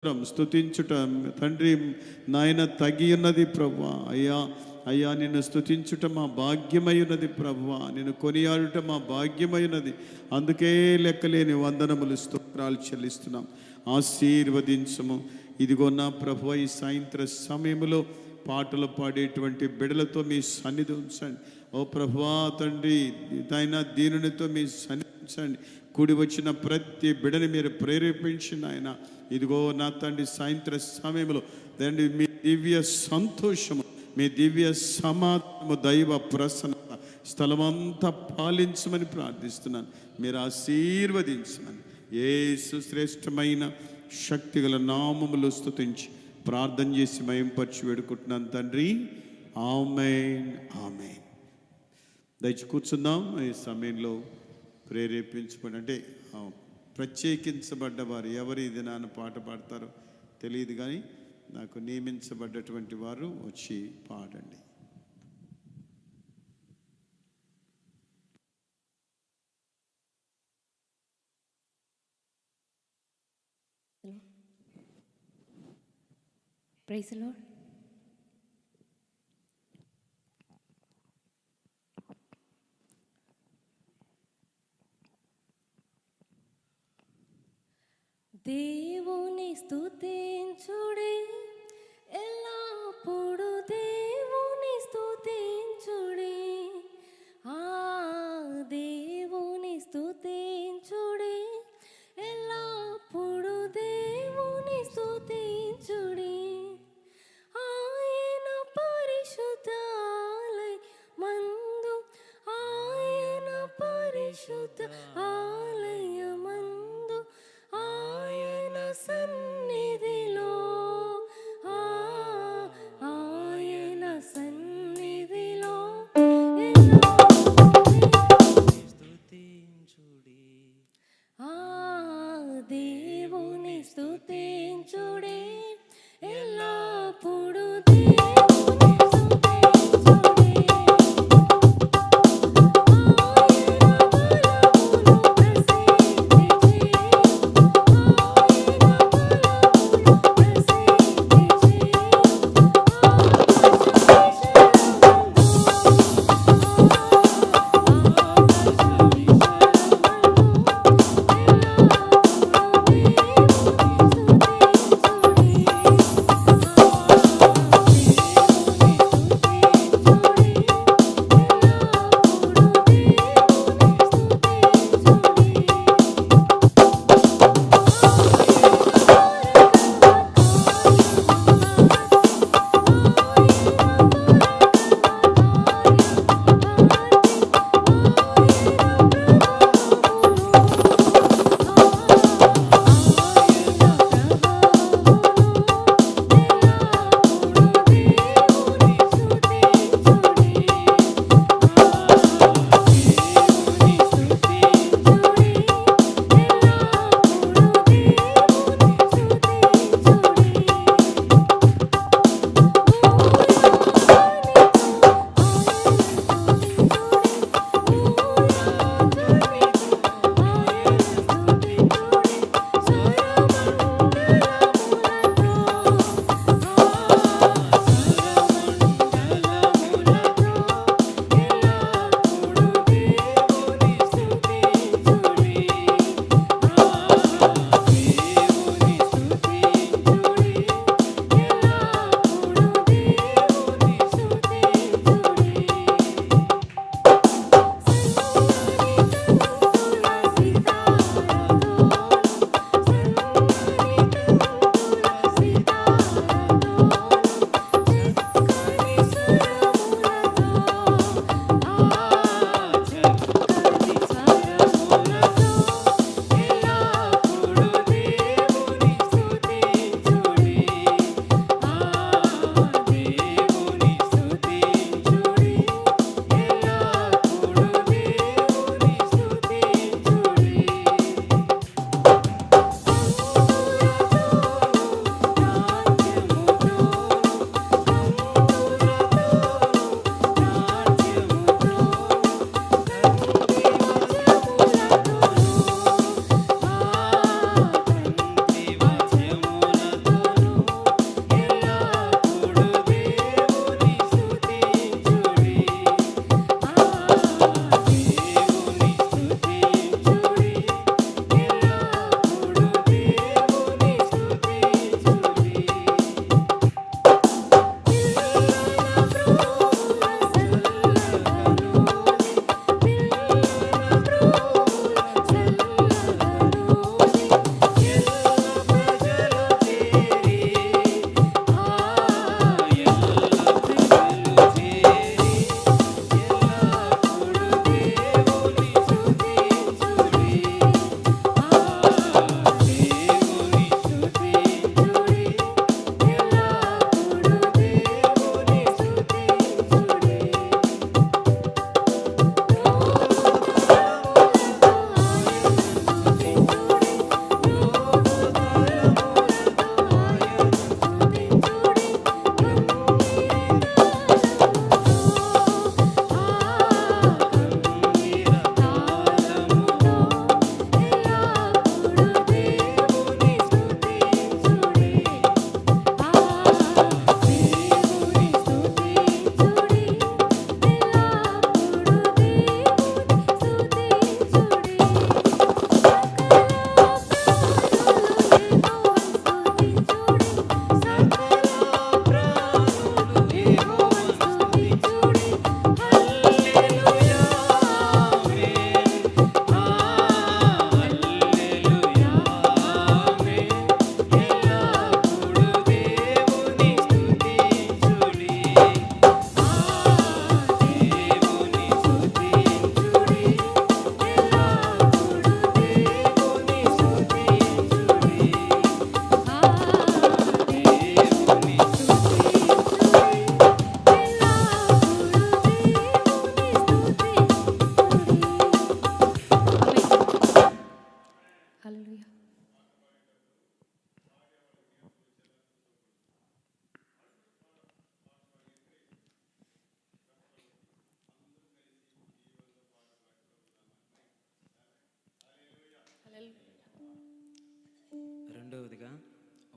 స్తుతించుట తండ్రి నాయన తగి ఉన్నది ప్రభువా. అయ్యా అయ్యా నిన్ను స్తుతించుట మా భాగ్యమై ఉన్నది ప్రభువా. నిన్ను కొనియాడుట మా భాగ్యమై ఉన్నది. అందుకే లెక్కలేని వందనములు స్తోత్రాలు చెల్లిస్తున్నాం. ఆశీర్వదించము. ఇదిగో నా ప్రభువా, ఈ సాయంత్ర సమయంలో పాటలు పాడేటువంటి బిడలతో మీ సన్నిధి ఉంచండి. ఓ ప్రభువా తండ్రి, ఆయన దీనునితో మీ సన్నిధి ఉంచండి. కూడి వచ్చిన ప్రతి బిడని మీరు ప్రేరేపించిన ఆయన, ఇదిగో నా తండ్రి సాయంత్ర సమయంలో తండ్రి మీ దివ్య సంతోషము, మీ దివ్య సమాధానము, దైవ ప్రసన్నత స్థలమంతా పాలించమని ప్రార్థిస్తున్నాను. మీరు ఆశీర్వదించమని యేసు శ్రేష్టమైన శక్తిగల నామములు స్తుతించి ప్రార్థన చేసి మయంపరిచి వేడుకుంటున్నాను తండ్రి. ఆమేన్ ఆమేన్. దయచి కూర్చుందాం. ఈ సమయంలో ప్రేరేపించబడి అంటే ప్రత్యేకించబడ్డ వారు ఎవరు ఇది నాన్న పాట పాడతారో తెలియదు, కానీ నాకు నియమించబడ్డటువంటి వారు వచ్చి పాడండి. Praise the Lord. దేవుని స్తుతించుడే, ఎల్లప్పుడు దేవుని స్తుతించుడే. దేవుని స్తుతించుడే, ఎల్లప్పుడు దేవుని స్తుతించుడే. ఆయన పరిశుద్ధాలయ మందు, ఆయన పరిశుద్ధ ఆలయమందు, ఆయన సన్నిధిలో, ఆయన సన్నిధిలో స్తుతించుడే. దేవుని స్తుతించుడే, ఎల్లప్పుడు దేవుని స్తుతించుడే. ఆయన బలమును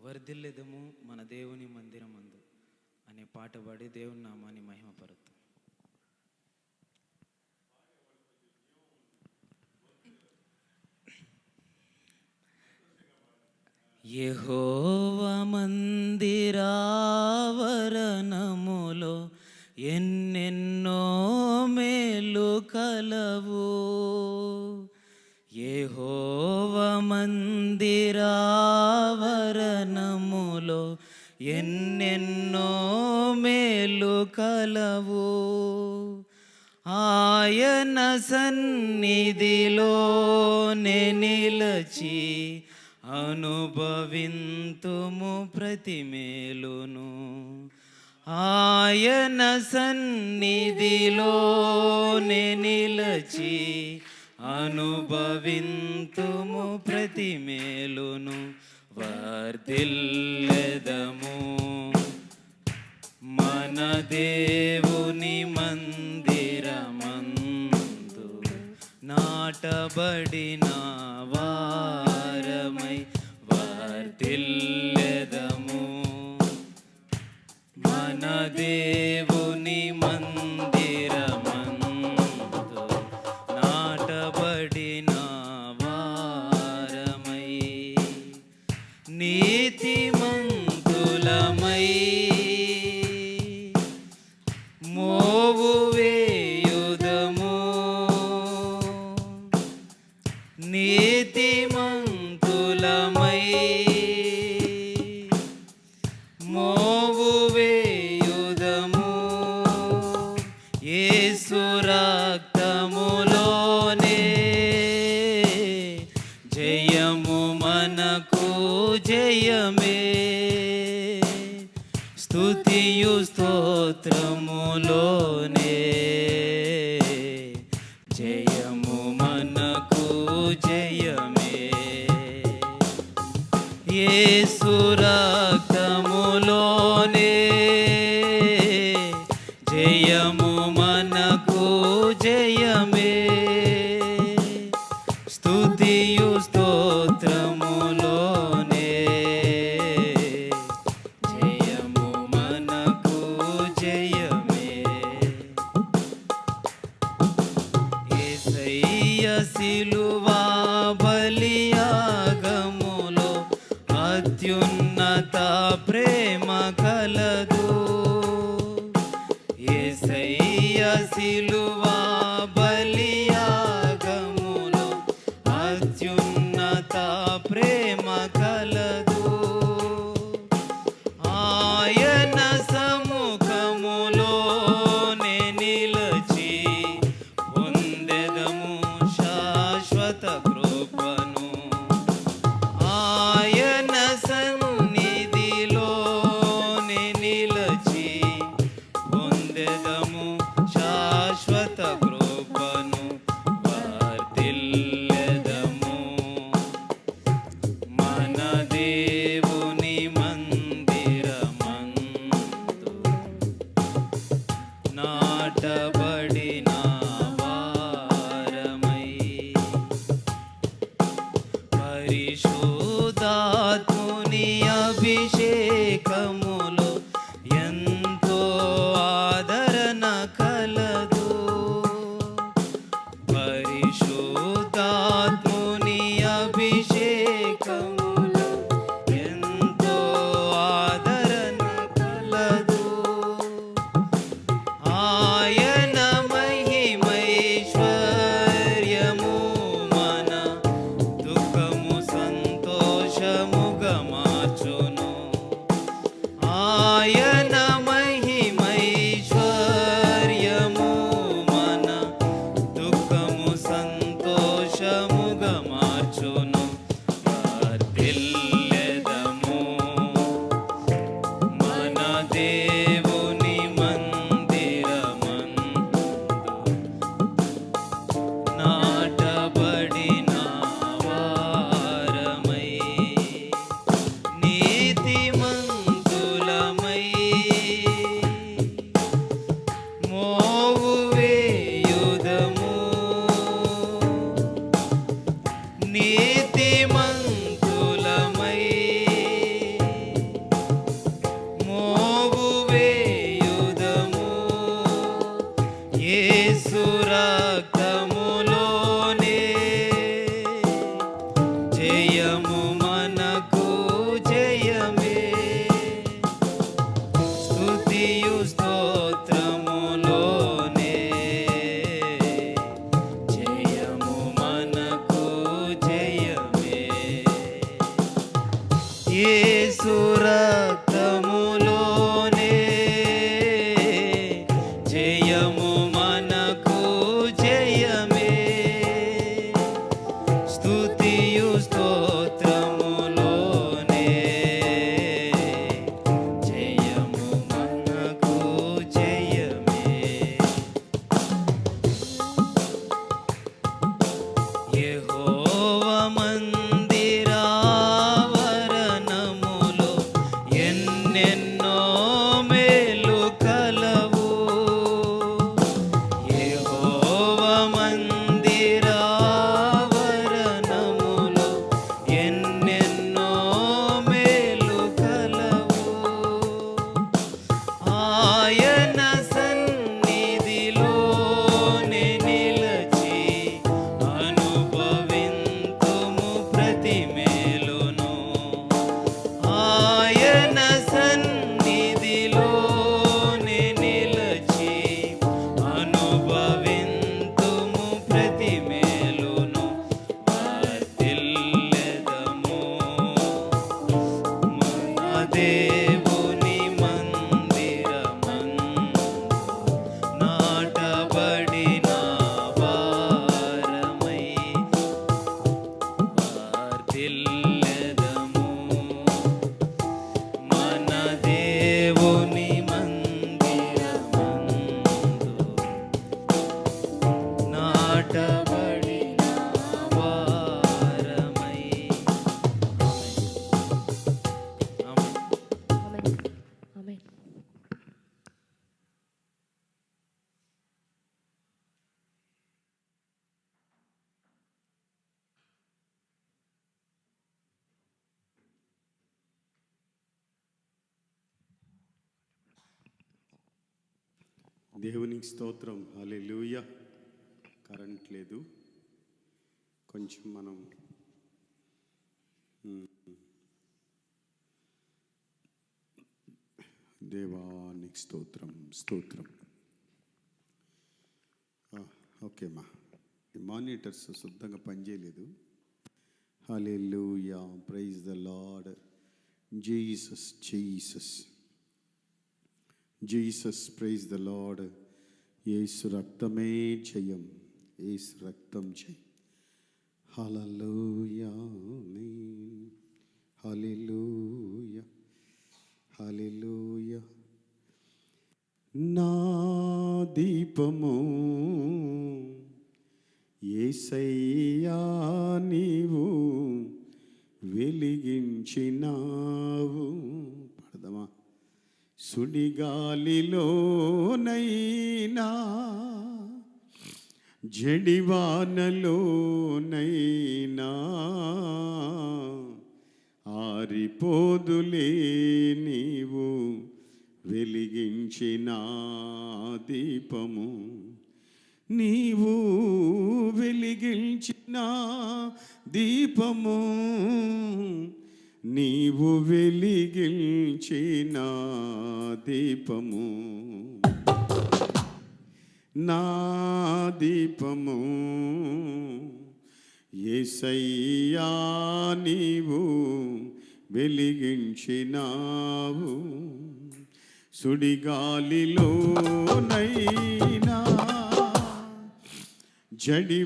వర్ధిల్లెదము మన దేవుని మందిరమందు అనే పాట పాడి దేవుని నామాన్ని మహిమపరుద్దాం. యెహోవా మందిరావరణములో ఎన్నెన్నో మేలు కలవు. యెహోవా మందిరావరణములో ఎన్నెన్నో మేలు కలవు. ఆయన సన్నిధిలో నిలచి అనుభవింతుము ప్రతి మేలును. ఆయన సన్నిధిలో నిలచి అనుభవింతుము ప్రతి మేలును. వర్ధిల్లెదము మన దేవుని మందిరమందు నాటబడిన వారమై. వర్ధిల్లెదము మన దేవుని మందిరమందు నాటబడిన వారమై. నీతిమంతులమై మోవు వేయుదము. నీతిమంతులమై మోవు వేయుదము. యేసు రక్తములోనే జయము మనకు జయమే. స్తుతియు స్తోత్రములోనే జయము మనకు జయమే. యేసు రక్తములోనే జయము మనకు జయమే. స్తుతియు స్తోత్రములోనే జయము మనకు జయమే. యేసయ్య సిలువా బలియాగములో అత్యున్నత ప్రేమ కలదు. యేసయ్య సిలువా బలియాగములో అత్యున్నత ప్రేమ కలదు. ఆయన సముఖములోనే నిలచి పొందెదము శాశ్వత కృపను. ఆయన సన్నిధిలోనే నిలచి పొందెదము శాశ్వత ఎన్నెన్నో మేలు కలవు యెహోవా మందిరావరణములో ఎన్నెన్నో మేలు కలవు ఆయన సన్నిధిలోనే నిలచి అనుభవింతుము ప్రతి మేలును ఆయన సన్నిధిలోనే నిలచి అనుభవింతుము ప్రతి మేలును వర్ధిల్లెదము మన దేవుని మందిరమందు నాటబడిన వారమై వర్ధిల్లెదము మన దేవుని మందిరమందు నాటబడిన వారమై. ఆమేన్. ఆమేన్. ఆమేన్. దేవునికి స్తోత్రం. హల్లెలూయా. కరెంట్ లేదు, కొంచెం మనం దేవానికి స్తోత్రం స్తోత్రం. ఓకే మా ఈ మానిటర్స్ శుద్ధంగా పనిచేయలేదు. Hallelujah. Praise the lord. Jesus Jesus Jesus. Praise the lord. యేసు రక్తమే జయం, యేసు రక్తం జయం. హల్లెలూయా. హల్లెలూయా. హల్లెలూయా. నా దీపము యేసయ్యా నీవు వెలిగించినావు. పడదమా. సుడిగాలిలోనైనా జడివానలోనైనా ఆరిపోదులే నీవు వెలిగించిన దీపము. నీవు వెలిగించిన దీపము, నీవు వెలిగించిన దీపము, నా దీపము యేసయ్యా నీవు వెలిగించినావు. సుడిగాలిలోనైనా జడివానలోనైనా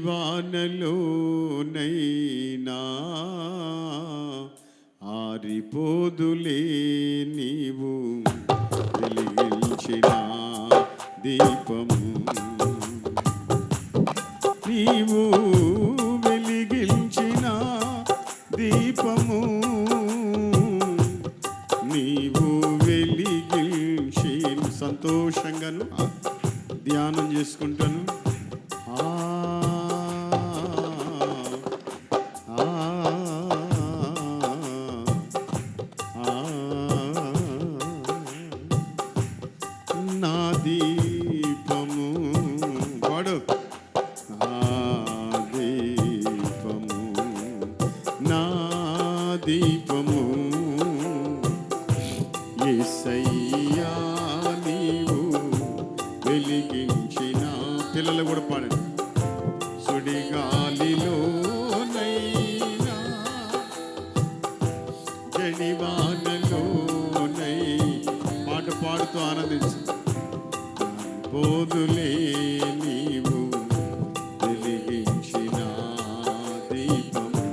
ఆరిపోదులే నీవు వెలిగించిన దీపము. నీవు వెలిగించిన దీపము, నీవు వెలిగించి. సంతోషంగాను ధ్యానం చేసుకుంటాను. నా దీపము వాడు, నా దీపము, నా దీపము యేసయ్యా నీవు వెలిగించిన. పిల్లలు కూడా పాడండి. సుడిగాలిలోనైనా జడివానలోనై పాట పాడుతూ ఆనందించు. పోదులే నీవు వెలిగించిన దీపము,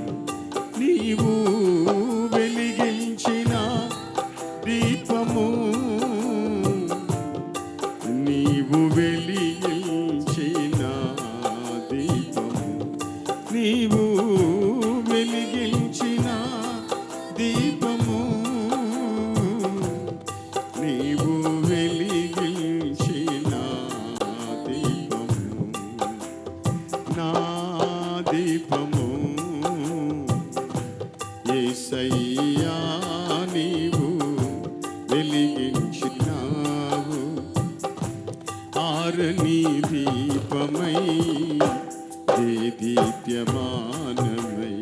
నీవు వెలిగించిన దీపము, వెలిగించినావు. ఆరని దీపమై దేదీప్యమానమై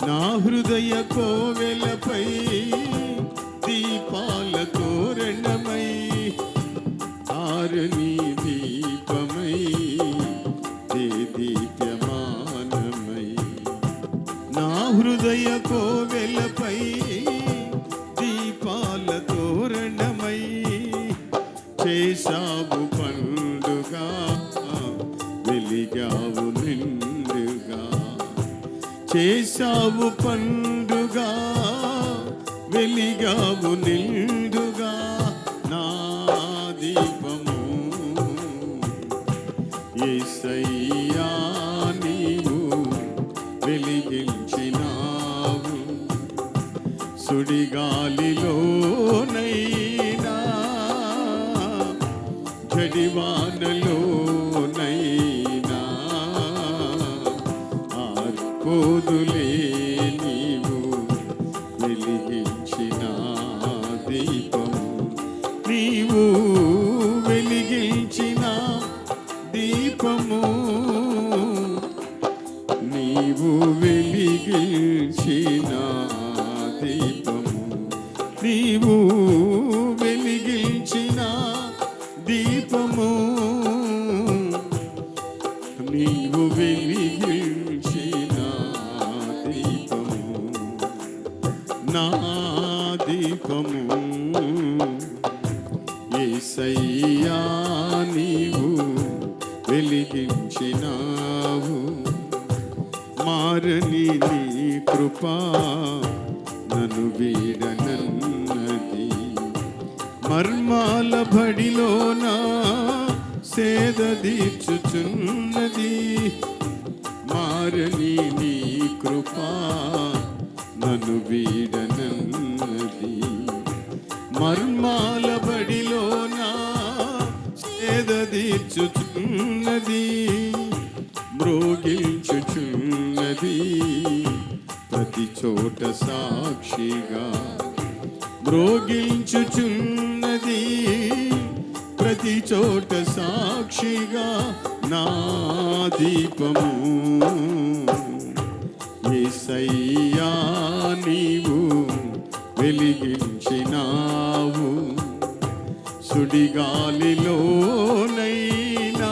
నా హృదయ కోవెలపై దీపాల తోరణమై. ఆరని దీపమై దేదీప్యమానమై నా హృదయ కోవెలపై దీపాల తోరణమై. చేశావు పండుగ వెలిగావు నిండుగా. చేశావు పండుగ వెలిగావు నిండుగా. నా దీపము యేసయ్యా నీవు వెలిగించినావు. సుడిగాలిలోనైనా జడివానలోనైనా ఆర్పోదులే నీవు వెలిగించిన దీపము. నీవు వెలిగించిన దీపము. నీవు వెలిగించిన దీపము. నీవు వెలిగించిన దీపము. నీవు వెలిగించిన దీపము. నా దీపము యేసయ్యా నీవు వెలిగించినావు. మారని నీ కృపా నన్ను వీడనన్నది. మర్మాల బడిలోన సేద తీర్చుచున్నది. మారని నీ కృపా నన్ను వీడనన్నది. మర్మాల బడిలోన సేద తీర్చుచున్నది. మ్రోగించుచున్నది ప్రతి చోట సాక్షిగా. మ్రోగించుచున్నది ప్రతి చోట సాక్షిగా. నా దీపము యేసయ్యా నీవు వెలిగించినావు. సుడిగాలిలోనైనా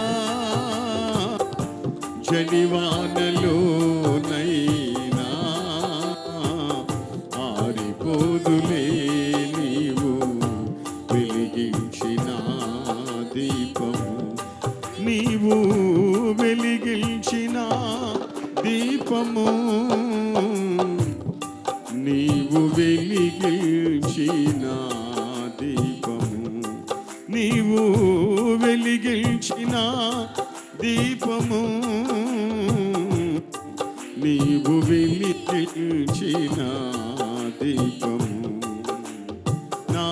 జడివానలోనైనా ఆరిపోదులే నీవు వెలిగించిన దీపము. నీవు వెలిగించిన దీపము. నీవు వెలిగించిన దీపము. నీవు వెలిగించిన దీపము. నీవు వెలిగించిన దీపము. నా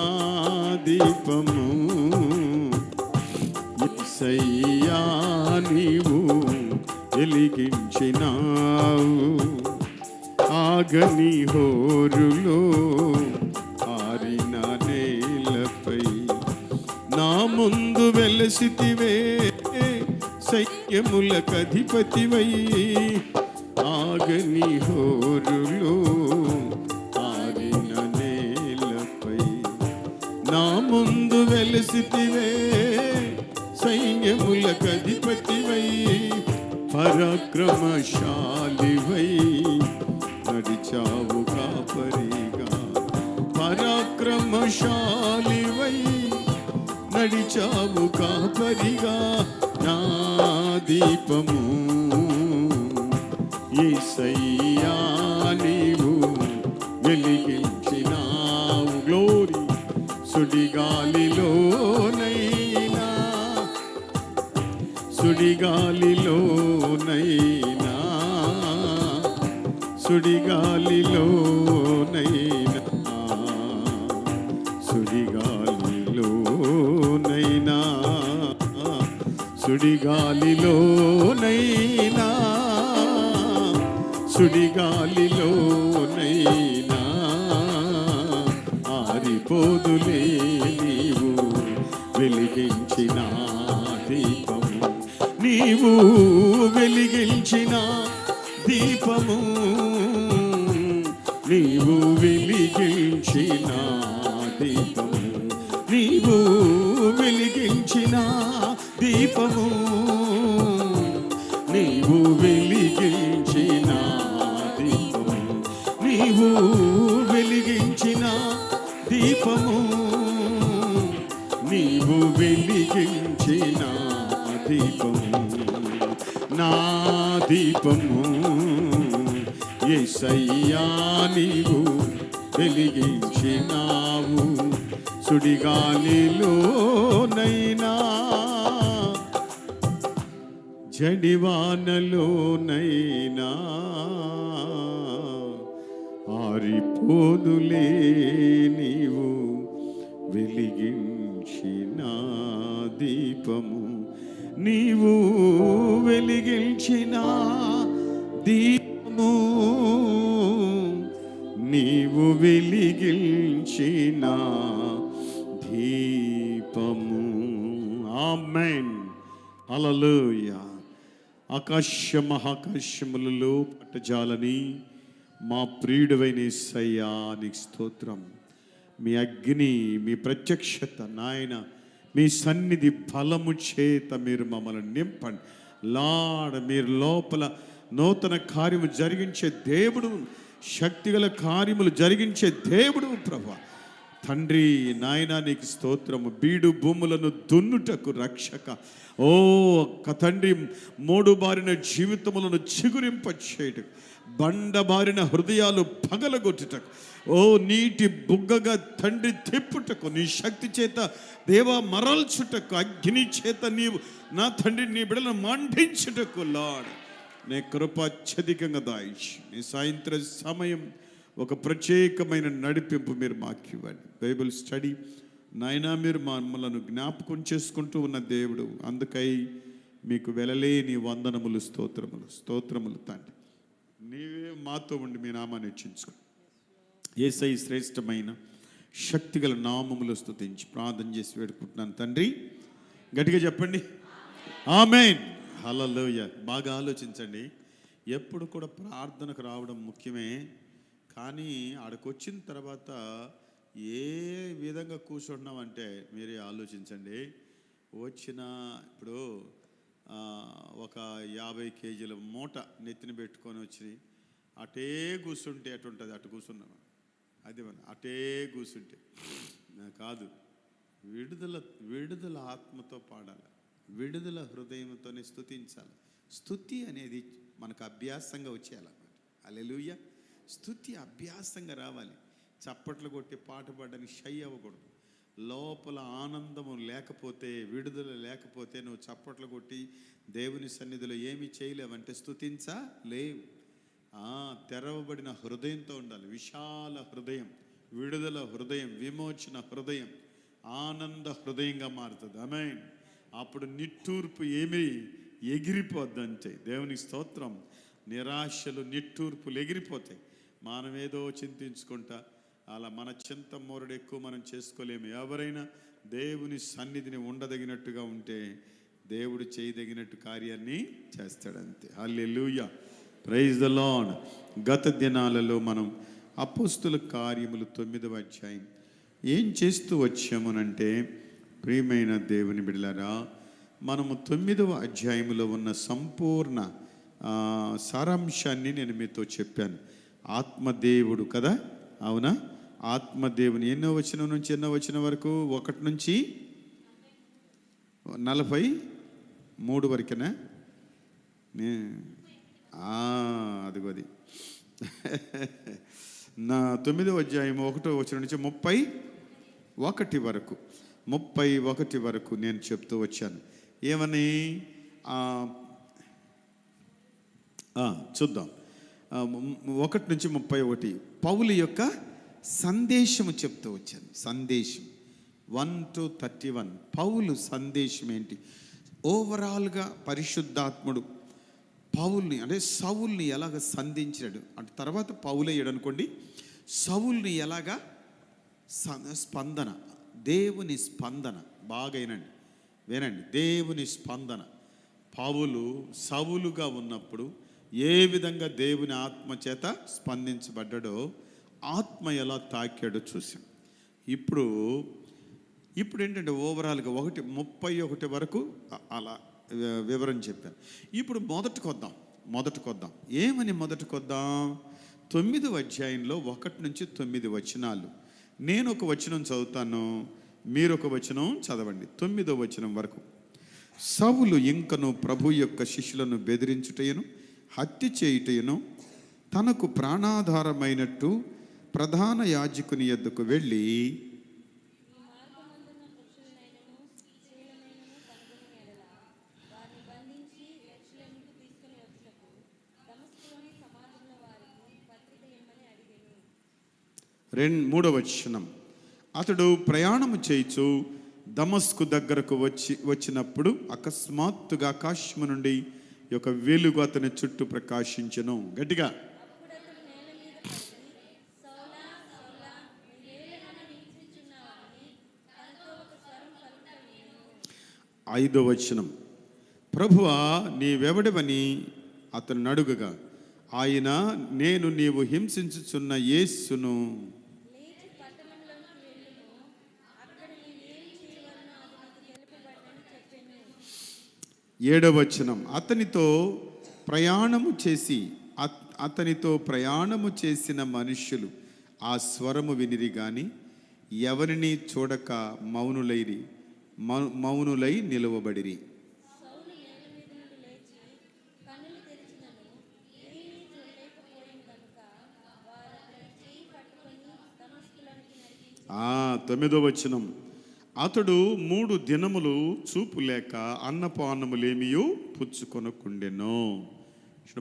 దీపము యేసయ్యా నీవు వెలిగించినావు. ఆగని హోరులో ఆరిన నేలపై నా ముందు వెలసితివే సైన్యములకధిపతివై. ఆగని హోరులో ఆరిన నేలపై నా ముందు వెలసితివే సైన్యములకధిపతివై. పరాక్రమశాలివై నడిచావు కాపరిగా. పరాక్రమశాలివై నడిచావు కాపరిగా. నా దీపము యేసయ్యా నీవు వెలిగించినావు. గ్లోరీ. సుడిగాలిలోనైనా సుడిగాలిలోనైనా సుడిగాలిలోనైనా సుడిగాలిలోనైనా సుడిగాలిలోనైనా సుడిగాలిలోనైనా ఆరిపోదులే నీవు వెలిగించిన దీపము, నీవు వెలిగించిన దీపము, నీవు వెలిగించిన దీపము, నీవు వెలిగించిన దీపము, నీవు వెలిగించిన దీపము, నీవు వెలిగించిన దీపము, నీవు వెలిగించిన దీపము, నా దీపము యేసయ్యా నీవు వెలిగించినావు, సుడిగాలిలోనైనా జడివానలోనైనా ఆరిపోదులే నీవు వెలిగించిన దీపము, నీవు వెలిగించిన దీపము, నీవు వెలిగించిన దీపము. ఆమేన్. హల్లెలూయా. ఆకాశ మహాకాశములలో పట్టజాలని మా ప్రియుడవైన యేసయ్యా నీకు స్తోత్రం. మీ అగ్ని, మీ ప్రత్యక్షత నాయన, మీ సన్నిధి బలము చేత మీరు మమ్మల్ని నింపండి లార్డ్. మీరు లోపల నూతన కార్యము జరిగించే దేవుడు, శక్తిగల కార్యములు జరిగించే దేవుడు ప్రభువా. తండ్రి నాయన నీకు స్తోత్రము. బీడు భూములను దున్నుటకు రక్షక. ఓ తండ్రి, మోడు బారిన జీవితములను చిగురింప చేయుటకు, బండబారిన హృదయాలు పగలగొట్టుటకు, ఓ నీటి బుగ్గగా తండ్రి తిప్పుటకు, నీ శక్తి చేత దేవా మరల్చుటకు, అగ్ని చేత నీవు నా తండ్రి నీ బిడ్డలను మండించుటకు లార్డ్ నీ కృప అత్యధికంగా దాయిచి నీ సాయంత్రం సమయం ఒక ప్రత్యేకమైన నడిపింపు మీరు మాకు ఇవ్వండి. బైబిల్ స్టడీ నాయనా మీరు మమ్మలను జ్ఞాపకం చేసుకుంటూ ఉన్న దేవుడు, అందుకై మీకు వెలలేని వందనములు, స్తోత్రములు, స్తోత్రములు తండ్రి. నీవే మాతో ఉండి మీ నామాన్ని హెచ్చించుకో. యేసయ్య శ్రేష్టమైన శక్తిగల నామములు స్తుతించి ప్రార్థన చేసి వేడుకుంటున్నాను తండ్రి. గట్టిగా చెప్పండి ఆమేన్. హల్లెలూయా. బాగా ఆలోచించండి. ఎప్పుడు కూడా ప్రార్థనకు రావడం ముఖ్యమే, కానీ ఆడికి వచ్చిన తర్వాత ఏ విధంగా కూర్చుంటున్నామంటే మీరే ఆలోచించండి. వచ్చిన ఇప్పుడు ఒక 50 కేజీల మూట నెత్తిన పెట్టుకొని వచ్చి అటే కూర్చుంటే అటుంటుంది. అటు కూర్చున్నాం అది మన అటే కూర్చుంటే కాదు. విడుదల ఆత్మతో పాడాలి, విడుదల హృదయంతోనే స్తుతించాలి. స్తుతి అనేది మనకు అభ్యాసంగా వచ్చేయాలన్నమాట. హల్లెలూయా. స్తుతి అభ్యాసంగా రావాలి. చప్పట్లు కొట్టి పాట పాడడానికి షై అవ్వకూడదు. లోపల ఆనందము లేకపోతే, విడుదల లేకపోతే నువ్వు చప్పట్లు కొట్టి దేవుని సన్నిధిలో ఏమి చేయలేవంటే స్తుతించలేవు. తెరవబడిన హృదయంతో ఉండాలి. విశాల హృదయం, విడుదల హృదయం, విమోచన హృదయం ఆనంద హృదయంగా మారుతుంది. ఆమేన్. అప్పుడు నిట్టూర్పు ఏమీ ఎగిరిపోద్దంటే దేవుని స్తోత్రం. నిరాశలు, నిట్టూర్పులు ఎగిరిపోతాయి. మనం ఏదో చింతించుకుంటా అలా మన చింత మోరడు ఎక్కువ మనం చేసుకోలేము. ఎవరైనా దేవుని సన్నిధిని ఉండదగినట్టుగా ఉంటే దేవుడు చేయదగినట్టు కార్యాన్ని చేస్తాడంతే. హల్లెలూయా. Praise the lord. గత దినాలలో మనం అపోస్తుల కార్యములు 9వ అధ్యాయం ఏం చేస్తూ వచ్చామునంటే, ప్రియమైన దేవుని బిడ్డలారా, మనము 9వ అధ్యాయంలో ఉన్న సంపూర్ణ సారాంశాన్ని నేను మీతో చెప్పాను. ఆత్మదేవుడు కదా, అవునా? ఆత్మదేవుని ఎన్నో వచనం నుంచి ఎన్నో వచనం వరకు? 1 నుంచి 43 వరకేనా? అదిగోది నా 9వ అధ్యాయం 1వ వచనం నుంచి 31 వరకు 31 వరకు నేను చెప్తూ వచ్చాను. ఏమని చూద్దాం. 1 నుంచి 31 పౌలు యొక్క సందేశము చెప్తూ వచ్చాను. సందేశం 1 to 31 పౌలు సందేశం ఏంటి? ఓవరాల్గా పరిశుద్ధాత్ముడు పౌల్ని అంటే సౌల్ని ఎలాగ సంధించాడు అంటే, తర్వాత పౌలయ్యాడు అనుకోండి, సౌల్ని ఎలాగా స్పందన, దేవుని స్పందన. బాగా వినండి, దేవుని స్పందన. పౌలు సౌలుగా ఉన్నప్పుడు ఏ విధంగా దేవుని ఆత్మ చేత స్పందించబడ్డాడో, ఆత్మ ఎలా తాకాడో చూసాం. ఇప్పుడు ఏంటంటే ఓవరాల్గా 1:31 వరకు అలా వివరం చెప్పాను. ఇప్పుడు మొదటికొద్దాం. ఏమని మొదటికొద్దాం? 9వ అధ్యాయంలో 1 నుంచి 9 వచనాలు. నేను ఒక వచనం చదువుతాను, మీరు ఒక వచనం చదవండి. 9వ వచనం వరకు. సౌలు ఇంకను ప్రభు యొక్క శిష్యులను బెదిరించుటయును హత్య చేయుటయును తనకు ప్రాణాధారమైనట్టు ప్రధాన యాజకుని యొద్దకు వెళ్ళి మూడవ వచనం. అతడు ప్రయాణము చేయుచు దమస్కు దగ్గరకు వచ్చినప్పుడు అకస్మాత్తుగా ఆకాశము నుండి ఒక వెలుగు అతని చుట్టూ ప్రకాశించెను. గట్టిగా. 5వ వచనం. ప్రభువా, నీవెవడవని అతను అడుగగా ఆయన, నేను నీవు హింసించుచున్న యేసును. 7వ వచనం. అతనితో ప్రయాణము చేసిన మనుష్యులు ఆ స్వరము వినిరి గాని ఎవరిని చూడక మౌనులై నిలువబడిరి. ఆ 9వ వచనం. అతడు 3 దినములు చూపు లేక అన్నపానములేమియో పుచ్చుకొనకుండెను.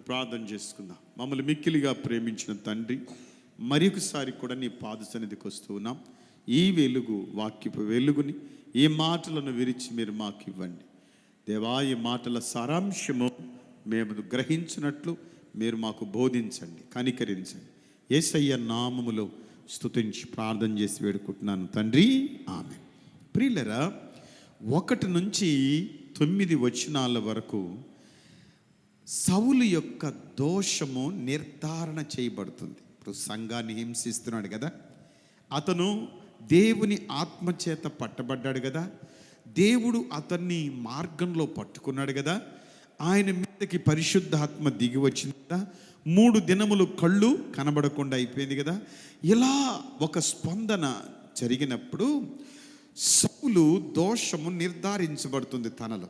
ప్రార్థన చేసుకుందాం. మమ్మల్ని మిక్కిలిగా ప్రేమించిన తండ్రి, మరొకసారి కూడా నీ పాద సన్నిధికి వస్తూ ఉన్నాం. ఈ వెలుగు, వాక్యపు వెలుగుని, ఈ మాటలను విరిచి మీరు మాకు ఇవ్వండి దేవా. ఈ మాటల సారాంశము మేము గ్రహించినట్లు మీరు మాకు బోధించండి, కనికరించండి. యేసయ్య నామములో స్తుతించి ప్రార్థన చేసి వేడుకుంటున్నాను తండ్రి, ఆమెన్. ప్రియులరా, 1 నుంచి 9 వచనాల వరకు సౌలు యొక్క దోషము నిర్ధారణ చేయబడుతుంది. ఇప్పుడు సంఘాన్ని హింసిస్తున్నాడు కదా, అతను దేవుని ఆత్మచేత పట్టబడ్డాడు కదా, దేవుడు అతన్ని మార్గంలో పట్టుకున్నాడు కదా, ఆయన మీదకి పరిశుద్ధాత్మ దిగి వచ్చింది కదా, 3 దినములు కళ్ళు కనబడకుండా అయిపోయింది కదా. ఇలా ఒక స్పందన జరిగినప్పుడు సౌలు దోషము నిర్ధారించబడుతుంది తనలో.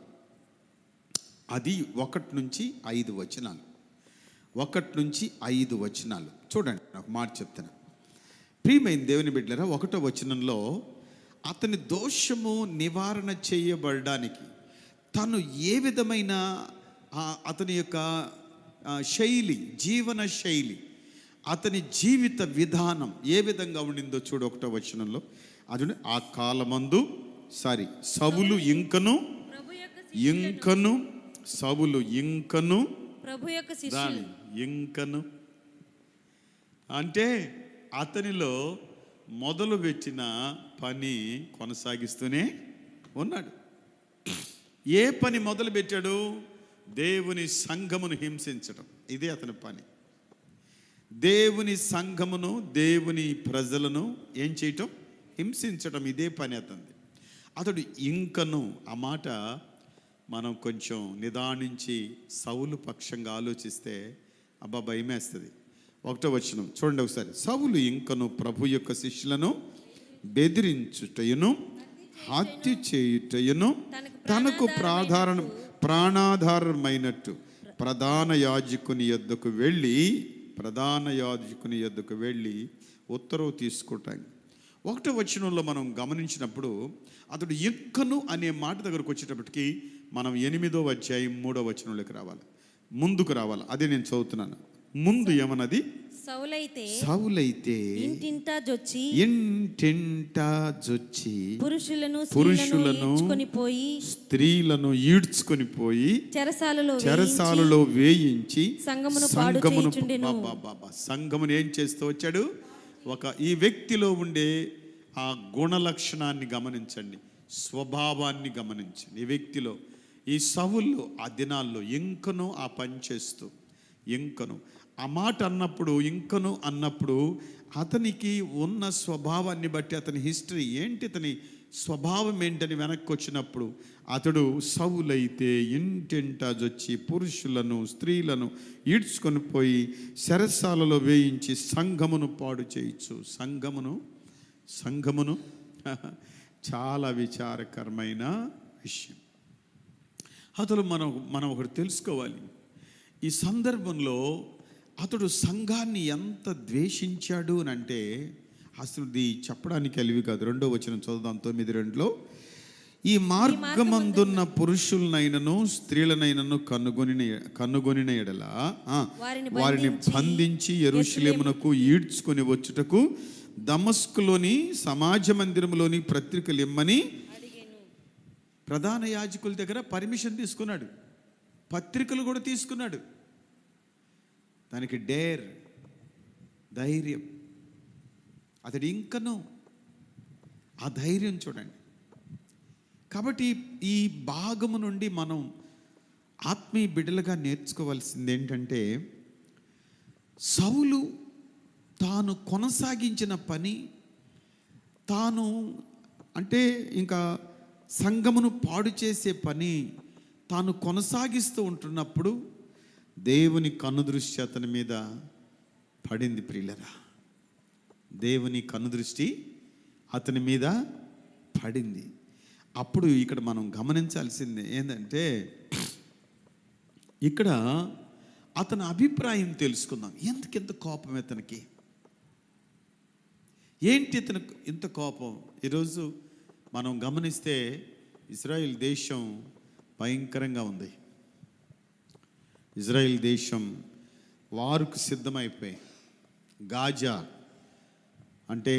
అది 1 నుంచి 5 వచనాలు. 1 నుంచి 5 వచనాలు చూడండి. నాకు మాట చెప్తాను. ప్రియమైన దేవుని బిడ్డలారా, 1వ వచనంలో అతని దోషము నివారణ చేయబడడానికి తను ఏ విధమైన అతని యొక్క శైలి, జీవన శైలి, అతని జీవిత విధానం ఏ విధంగా ఉండిందో చూడు 1వ వచనంలో. అది ఆ కాలమందు సౌలు ఇంకను ప్రభు యొక్క శిష్యులు ఇంకను అంటే అతనిలో మొదలు పెట్టిన పని కొనసాగిస్తూనే ఉన్నాడు. ఏ పని మొదలు పెట్టాడు? దేవుని సంఘమును హింసించడం. ఇదే అతని పని. దేవుని సంఘమును, దేవుని ప్రజలను ఏం చేయటం? హింసించడం. ఇదే పని అతనిది. అతడు ఇంకను, ఆ మాట మనం కొంచెం నిదానించి సౌలు పక్షంగా ఆలోచిస్తే అబ్బా భయమేస్తుంది. 1వ వచనం చూడండి ఒకసారి. సౌలు ఇంకను ప్రభు యొక్క శిష్యులను బెదిరించుటయును హత్య చేయుటయును తనకు ప్రాణాధారమైనట్టు ప్రధాన యాజకుని యొద్దకు వెళ్ళి ఉత్తర్వు తీసుకుంటాను. 1వ వచనంలో మనం గమనించినప్పుడు అతడు ఇంకను అనే మాట దగ్గరకు వచ్చేటప్పటికి మనం 8వ అధ్యాయం 3వ వచనంలోకి రావాలి, ముందుకు రావాలి. అదే నేను చదువుతున్నాను. ముందు ఏమన్నది? సౌలైతే ఇంటింటా జొచ్చి పురుషులను స్త్రీలను ఈడ్చుకొని పోయి చెరసాలలో వేయించి సంఘమును ఏం చేస్తూ వచ్చాడు? ఈ వ్యక్తిలో ఉండే ఆ గుణ లక్షణాన్ని గమనించండి, స్వభావాన్ని గమనించండి. ఈ వ్యక్తిలో, ఈ సౌలు ఆ దినాల్లో ఇంకను ఆ పని చేస్తూ, ఇంకను ఆ మాట అన్నప్పుడు, ఇంకను అన్నప్పుడు అతనికి ఉన్న స్వభావాన్ని బట్టి, అతని హిస్టరీ ఏంటి, అతని స్వభావం ఏంటని వెనక్కి వచ్చినప్పుడు, అతడు సౌలైతే ఇంటింటాజొచ్చి పురుషులను స్త్రీలను ఈడ్చుకొని పోయి చెరసాలలో వేయించి సంఘమును పాడు చేయొచ్చు. సంఘమును చాలా విచారకరమైన విషయం. అతడు మనం ఒకటి తెలుసుకోవాలి. ఈ సందర్భంలో అతడు సంఘాన్ని ఎంత ద్వేషించాడు అని అంటే అసలు ఇది చెప్పడానికి అలివి కాదు. 2వ వచనం చదువుదాం, 9:2. ఈ మార్గమందున్న పురుషులనైనను స్త్రీలనైనను కనుగొనిన ఎడల వారిని బంధించి యెరూషలేమునకు ఈడ్చుకొని వచ్చుటకు దమస్కులోని సమాజ మందిరంలోని పత్రికలు ఇమ్మని ప్రధాన యాజకుల దగ్గర పర్మిషన్ తీసుకున్నాడు, పత్రికలు కూడా తీసుకున్నాడు. దానికి ధైర్యం. అతడు ఇంకనూ ఆ ధైర్యం చూడండి. కాబట్టి ఈ భాగము నుండి మనం ఆత్మీయ బిడ్డలుగా నేర్చుకోవాల్సింది ఏంటంటే, సౌలు తాను కొనసాగించిన పని, తాను అంటే ఇంకా సంఘమును పాడు చేసే పని తాను కొనసాగిస్తూ ఉంటున్నప్పుడు దేవుని కనుదృష్టి అతని మీద పడింది. ప్రియులరా, దేవుని కనుదృష్టి అతని మీద పడింది. అప్పుడు ఇక్కడ మనం గమనించాల్సింది ఏంటంటే, ఇక్కడ అతని అభిప్రాయం తెలుసుకుందాం. ఎందుకింత కోపం అతనికి? ఏంటి ఇతనికి ఇంత కోపం? ఈరోజు మనం గమనిస్తే ఇజ్రాయెల్ దేశం భయంకరంగా ఉంది. ఇజ్రాయెల్ దేశం వారుకు సిద్ధమైపోయి, గాజా అంటే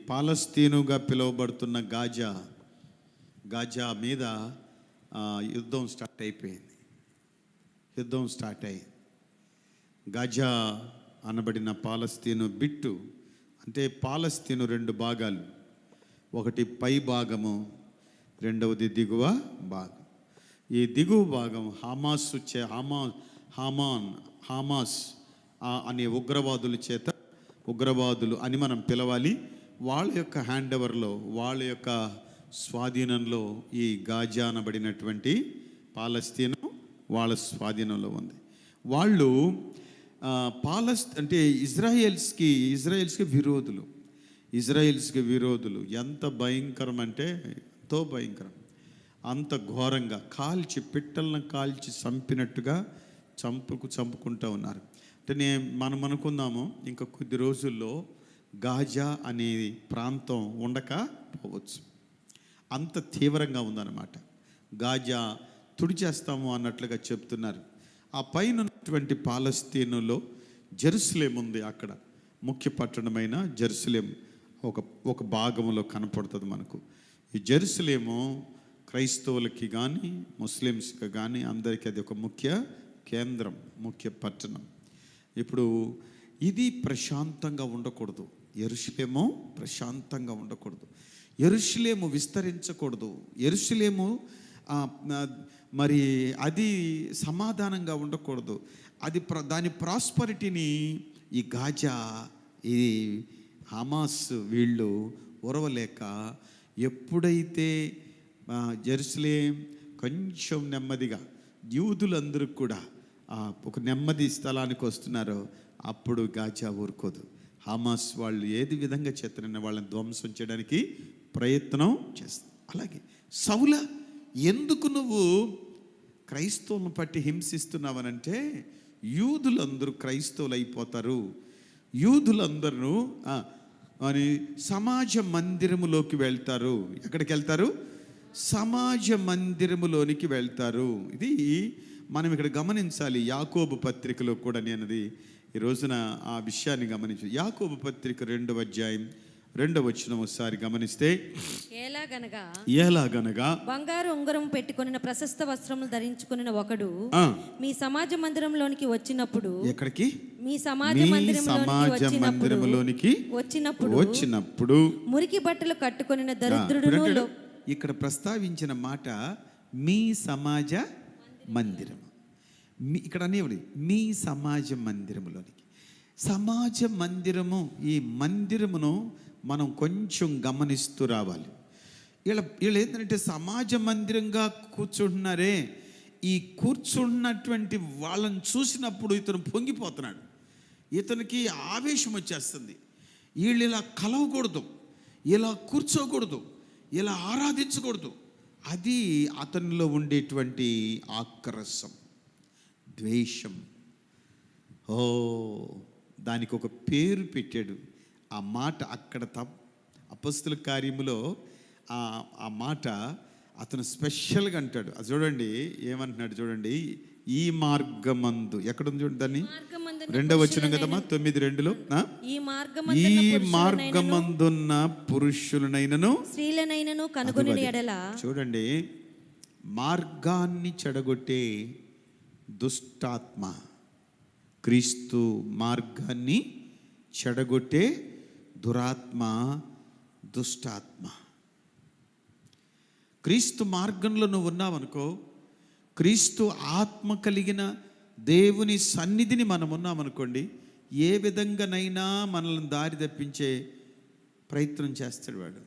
పాలస్తీనుగా పిలువబడుతున్న గాజా మీద యుద్ధం స్టార్ట్ అయిపోయింది. యుద్ధం స్టార్ట్ అయ్యి గాజా అనబడిన పాలస్తీను బిట్టు, అంటే పాలస్తీను 2 భాగాలు, ఒకటి పై భాగము, రెండవది దిగువ భాగం. ఈ దిగువ భాగం హామాస్ అనే ఉగ్రవాదులు అని మనం పిలవాలి. వాళ్ళ యొక్క హ్యాండ్ ఓవర్లో, వాళ్ళ యొక్క స్వాధీనంలో ఈ గాజా అనబడినటువంటి పాలస్తీను వాళ్ళ స్వాధీనంలో ఉంది. వాళ్ళు అంటే ఇజ్రాయెల్స్కి విరోధులు. ఎంత భయంకరం అంటే ఎంతో భయంకరం, అంత ఘోరంగా పిట్టలను కాల్చి చంపినట్టుగా చంపుకుంటూ ఉన్నారు. అంటే మనం అనుకుందాము, ఇంకా కొద్ది రోజుల్లో గాజా అనే ప్రాంతం ఉండకపోవచ్చు, అంత తీవ్రంగా ఉందన్నమాట. గాజా తుడిచేస్తాము అన్నట్లుగా చెప్తున్నారు. ఆ పైన ఉన్నటువంటి పాలస్తీనులో జెరూసలేం ఉంది. అక్కడ ముఖ్య పట్టణమైన జెరూసలేం ఒక భాగంలో కనపడుతుంది మనకు. ఈ జెరూసలేము క్రైస్తవులకి కానీ ముస్లిమ్స్కి కానీ అందరికీ అది ఒక ముఖ్య కేంద్రం, ముఖ్య పట్టణం. ఇప్పుడు ఇది ప్రశాంతంగా ఉండకూడదు. యెరూషలేము ప్రశాంతంగా ఉండకూడదు. యెరూషలేము విస్తరించకూడదు. యెరూషలేము మరి అది సమాధానంగా ఉండకూడదు. దాని ప్రాస్పరిటీని ఈ గాజా, ఈ హమాస్ వీళ్ళు ఉరవలేక, ఎప్పుడైతే జెరూసలేం కొంచెం నెమ్మదిగా యూదులందరూ కూడా ఒక నెమ్మది స్థలానికి వస్తున్నారో అప్పుడు గాజా ఊరుకోదు. హమాస్ వాళ్ళు ఏది విధంగా చేస్తారని వాళ్ళని ధ్వంసం చేయడానికి ప్రయత్నం చేస్తారు. అలాగే సౌల, ఎందుకు నువ్వు క్రైస్తవులను పట్టి హింసిస్తున్నావనంటే, యూదులందరూ క్రైస్తవులు అయిపోతారు. యూదులందరూ అని సమాజ మందిరములోకి వెళ్తారు. ఎక్కడికి వెళ్తారు? సమాజ మందిరములోనికి వెళ్తారు. ఇది మనం ఇక్కడ గమనించాలి. యాకోబు పత్రికలో కూడా నేనది ఈ రోజున ఆ విషయాన్ని గమనించాను. యాకోబు పత్రిక 2వ అధ్యాయం 2వ వచనం ఒకసారి గమనిస్తే, ఎలాగనగా బంగారు ఉంగరం పెట్టుకొనిన ప్రశస్త వస్త్రములు ధరించుకొనిన ఒకడు మీ సమాజ మందిరంలోనికి వచ్చినప్పుడు, ఎక్కడికి? మీ సమాజ మందిరములోనికి వచ్చినప్పుడు మురికి బట్టలు కట్టుకొనిన దరిద్రుడును. ఇక్కడ ప్రస్తావించిన మాట మీ సమాజ మందిరం. ఇక్కడ అనేవాడు మీ సమాజ మందిరములోనికి. సమాజ మందిరము, ఈ మందిరమును మనం కొంచెం గమనిస్తూ రావాలి. వీళ్ళు ఏంటంటే సమాజ మందిరంగా కూర్చుంటున్నారే, ఈ కూర్చున్నటువంటి వాళ్ళని చూసినప్పుడు ఇతను పొంగిపోతున్నాడు. ఇతనికి ఆవేశం వచ్చేస్తుంది. వీళ్ళు ఇలా కలవకూడదు, ఇలా కూర్చోకూడదు, ఇలా ఆరాధించకూడదు. అది అతనిలో ఉండేటువంటి ఆక్రసం, ద్వేషం. దానికి ఒక పేరు పెట్టాడు. ఆ మాట అక్కడ అపొస్తలుల కార్యములో ఆ మాట అతను స్పెషల్గా అంటాడు. అది చూడండి ఏమంటున్నాడు చూడండి. ఈ మార్గమందు, ఎక్కడుంది చూడండి దాన్ని, 2వ వచనం కదమ్మా, 9:2లో, ఈ మార్గమందున్న పురుషులనైనను స్త్రీలనైనను కనుగొనిన ఎడల. చూడండి, మార్గాన్ని చెడగొట్టే దుష్టాత్మ, క్రీస్తు మార్గాన్ని చెడగొట్టే దురాత్మ, దుష్టాత్మ. క్రీస్తు మార్గంలో నువ్వు ఉన్నావనుకో, క్రీస్తు ఆత్మ కలిగిన దేవుని సన్నిధిని మనం ఉన్నామనుకోండి, ఏ విధంగానైనా మనల్ని దారి తప్పించే ప్రయత్నం చేస్తాడు వాడు.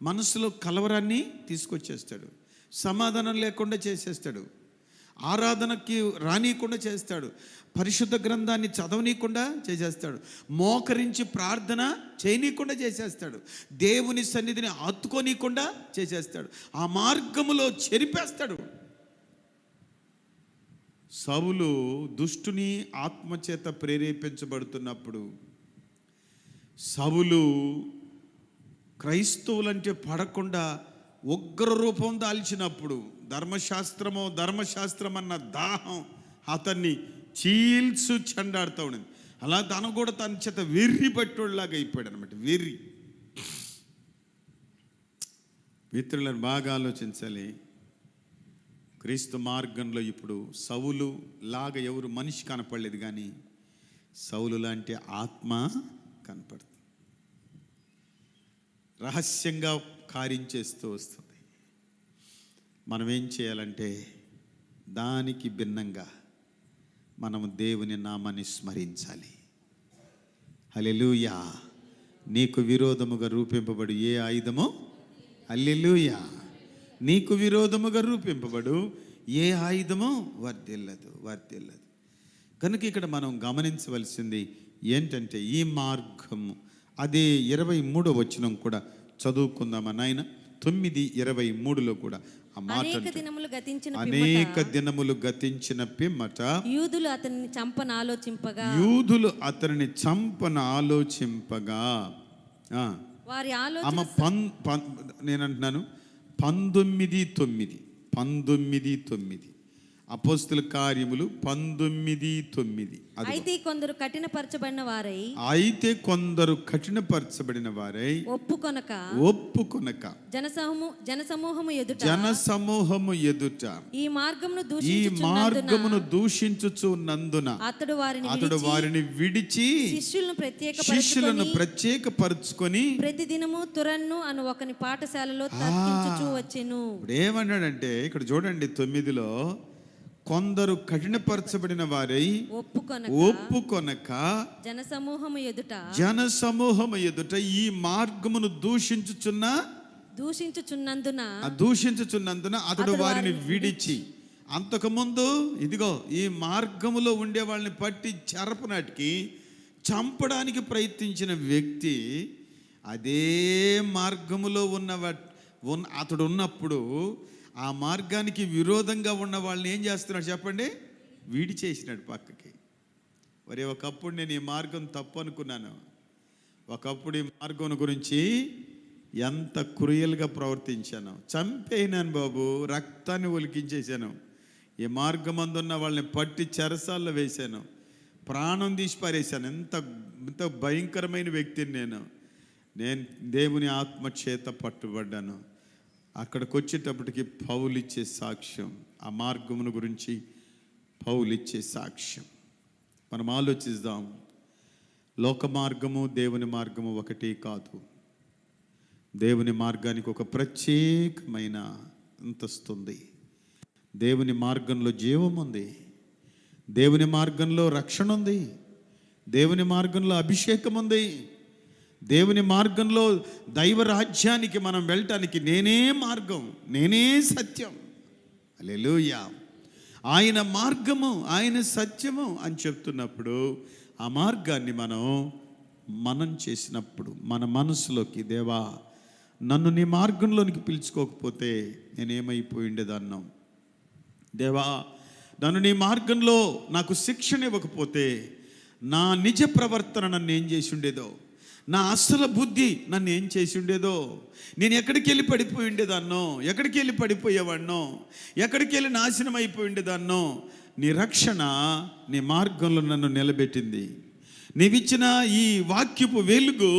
మనసులో కలవరాన్ని తీసుకొచ్చేస్తాడు, సమాధానం లేకుండా చేసేస్తాడు, ఆరాధనకి రానీయకుండా చేస్తాడు, పరిశుద్ధ గ్రంథాన్ని చదవనీయకుండా చేసేస్తాడు, మోకరించి ప్రార్థన చేయనీయకుండా చేసేస్తాడు, దేవుని సన్నిధిని హత్తుకోనీయకుండా చేసేస్తాడు, ఆ మార్గములో చెరిపేస్తాడు. సౌలు దుష్టుని ఆత్మచేత ప్రేరేపించబడుతున్నప్పుడు, సౌలు క్రైస్తవులంటే పడకుండా ఉగ్ర రూపం దాల్చినప్పుడు, ధర్మశాస్త్రం అన్న దాహం అతన్ని చీల్చు చెండాడుతూ ఉండింది. అలా తను కూడా తన చేత వెర్రి పట్టోళ్ళలాగా అయిపోయాడు అనమాట. వెర్రి. మిత్రులను బాగా ఆలోచించాలి. క్రీస్తు మార్గంలో ఇప్పుడు సౌలు లాగా ఎవరు మనిషి కనపడలేదు, కానీ సౌలు లాంటి ఆత్మ కనపడుతుంది. రహస్యంగా కార్యం చేస్తూ వస్తుంది. మనం ఏం చేయాలంటే దానికి భిన్నంగా మనము దేవుని నామాన్ని స్మరించాలి. హల్లెలూయా. నీకు విరోధముగా రూపింపబడు ఏ ఆయుధమో, హల్లెలూయా, నీకు విరోధముగా రూపింపబడు ఏ ఆయుధమో వర్ధిల్లదు. కనుక ఇక్కడ మనం గమనించవలసింది ఏంటంటే ఈ మార్గము. అదే 23వ వచనం కూడా చదువుకుందామా నాయన. 9:23లో కూడా ఆ మాట, అనేక దినములు గతించిన పిమ్మట యూదులు అతనిని చంపన ఆలోచింపగా వారి ఆలోచన, నేనంటున్నాను 19:9 అపోస్తలుల కార్యములు 19:9. అయితే కొందరు కఠినపరచబడిన వారై ఒప్పుకొనక జనసమూహము ఎదుట ఈ మార్గమును దూషించుచున్నందున అతడు వారిని విడిచి శిష్యులను ప్రత్యేకపరచుకొని ప్రతిదినము తురన్ను అను ఒకని పాఠశాలలో తర్కించుచూ వచ్చెను. ఇప్పుడు ఏమన్నాడంటే ఇక్కడ చూడండి 9లో, కొందరు కఠినపరచబడిన వారై ఒప్పుకొనక జనసమూహము ఎదుట ఈ మార్గమును దూషించుచున్నందున అతడు వారిని విడిచి. అంతకుముందు ఇదిగో ఈ మార్గములో ఉండే వాళ్ళని పట్టి చెరపనాటికి చంపడానికి ప్రయత్నించిన వ్యక్తి అదే మార్గములో అతడు ఉన్నప్పుడు ఆ మార్గానికి విరోధంగా ఉన్న వాళ్ళని ఏం చేస్తున్నాడు చెప్పండి? విడిచేసినాడు పక్కకి. ఒకప్పుడు నేను ఈ మార్గం తప్పు అనుకున్నాను, ఒకప్పుడు ఈ మార్గం గురించి ఎంత క్రూయల్గా ప్రవర్తించాను, చంపేనాను బాబు, రక్తాన్ని ఒలికించేశాను, ఈ మార్గం అందున్న వాళ్ళని పట్టి చెరసాల్లో వేశాను, ప్రాణం తీసి పారేశాను. ఎంత భయంకరమైన వ్యక్తిని నేను. నేను దేవుని ఆత్మ చేత పట్టుబడ్డాను. అక్కడికి వచ్చేటప్పటికి పౌలు ఇచ్చే సాక్ష్యం, ఆ మార్గమును గురించి పౌలు ఇచ్చే సాక్ష్యం. మనం ఆలోచిద్దాం. లోక మార్గము దేవుని మార్గము ఒకటి కాదు. దేవుని మార్గానికి ఒక ప్రత్యేకమైన అంతస్తుంది. దేవుని మార్గంలో జీవం ఉంది, దేవుని మార్గంలో రక్షణ ఉంది, దేవుని మార్గంలో అభిషేకం ఉంది, దేవుని మార్గంలో దైవ రాజ్యానికి మనం వెళ్ళటానికి నేనే మార్గం, నేనే సత్యం. హల్లెలూయా. ఆయన మార్గము, ఆయన సత్యము అని చెప్తున్నప్పుడు ఆ మార్గాన్ని మనం చేసినప్పుడు మన మనసులోకి, దేవా నన్ను నీ మార్గంలోనికి పిలుచుకోకపోతే నేనేమైపోయి ఉండేదన్నాం. దేవా నన్ను నీ మార్గంలో నాకు శిక్షణ ఇవ్వకపోతే నా నిజ ప్రవర్తన నన్ను ఏం చేసి ఉండేదో, నా అసలు బుద్ధి నన్ను ఏం చేసి ఉండేదో, నేను ఎక్కడికి వెళ్ళి పడిపోయి ఉండేదాన్నో, ఎక్కడికి వెళ్ళి పడిపోయేవాడినో, ఎక్కడికి వెళ్ళి నాశనం అయిపోయి ఉండేదాన్నో. నీ రక్షణ నీ మార్గంలో నన్ను నిలబెట్టింది. నీవిచ్చిన ఈ వాక్యపు వెలుగు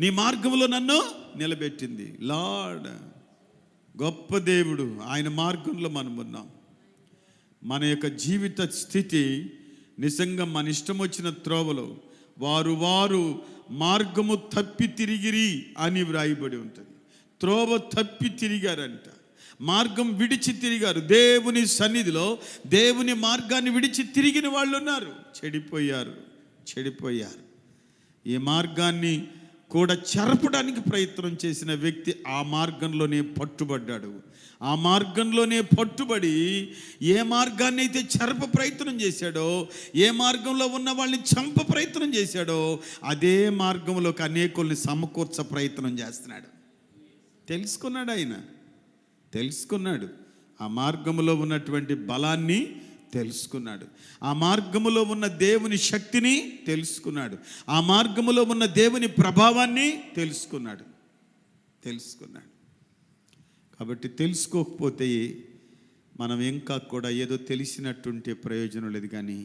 నీ మార్గంలో నన్ను నిలబెట్టింది. లార్డ్ గొప్ప దేవుడు, ఆయన మార్గంలో మనం ఉన్నాం. మన యొక్క జీవిత స్థితి నిజంగా మన ఇష్టం వచ్చిన త్రోవలో వారు మార్గము తప్పి తిరిగిరి అని వ్రాయబడి ఉంటుంది. త్రోవ తప్పి తిరిగారంట, మార్గం విడిచి తిరిగారు. దేవుని సన్నిధిలో దేవుని మార్గాన్ని విడిచి తిరిగిన వాళ్ళు ఉన్నారు. చెడిపోయారు. ఈ మార్గాన్ని కూడా చెరపడానికి ప్రయత్నం చేసిన వ్యక్తి ఆ మార్గంలోనే పట్టుబడ్డాడు. ఆ మార్గంలోనే పట్టుబడి ఏ మార్గాన్ని అయితే చెరప ప్రయత్నం చేశాడో, ఏ మార్గంలో ఉన్న వాళ్ళని చంప ప్రయత్నం చేశాడో, అదే మార్గంలోకి అనేకుల్ని సమకూర్చ ప్రయత్నం చేస్తున్నాడు. తెలుసుకున్నాడు. ఆ మార్గంలో ఉన్నటువంటి బలాన్ని తెలుసుకున్నాడు. ఆ మార్గములో ఉన్న దేవుని శక్తిని తెలుసుకున్నాడు. ఆ మార్గములో ఉన్న దేవుని ప్రభావాన్ని తెలుసుకున్నాడు. కాబట్టి తెలుసుకోకపోతే మనం ఇంకా కూడా ఏదో తెలిసినట్టుంటే ప్రయోజనం లేదు. కానీ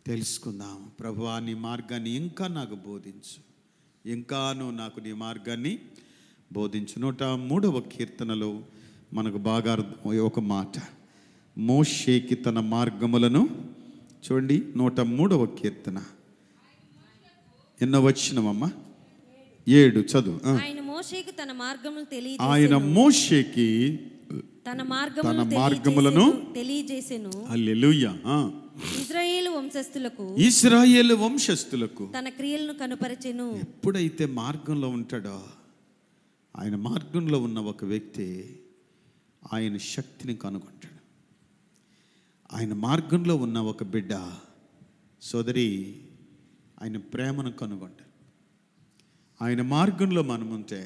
తెలుసుకుందాం. ప్రభువా నీ మార్గాన్ని ఇంకా నాకు బోధించు, ఇంకాను నాకు నీ మార్గాన్ని బోధించు. 103వ కీర్తనలో మనకు బాగా ఒక మాట, మోషేకి తన మార్గములను చూడండి. 103వ కీర్తన ఎన్నో వచ్చినమమ్మా? 7 చదువు. ఆయన మోషేకి తన మార్గములను తెలియజేసెను. హల్లెలూయా. ఇశ్రాయేలు వంశస్థులకు తన క్రియలను కనుపరచెను. ఎప్పుడైతే మార్గంలో ఉంటాడో, ఆయన మార్గంలో ఉన్న ఒక వ్యక్తి ఆయన శక్తిని కనుగొంటాడు. ఆయన మార్గంలో ఉన్న ఒక బిడ్డ, సోదరి, ఆయన ప్రేమను కనుగొంటాడు. ఆయన మార్గంలో మనముంటే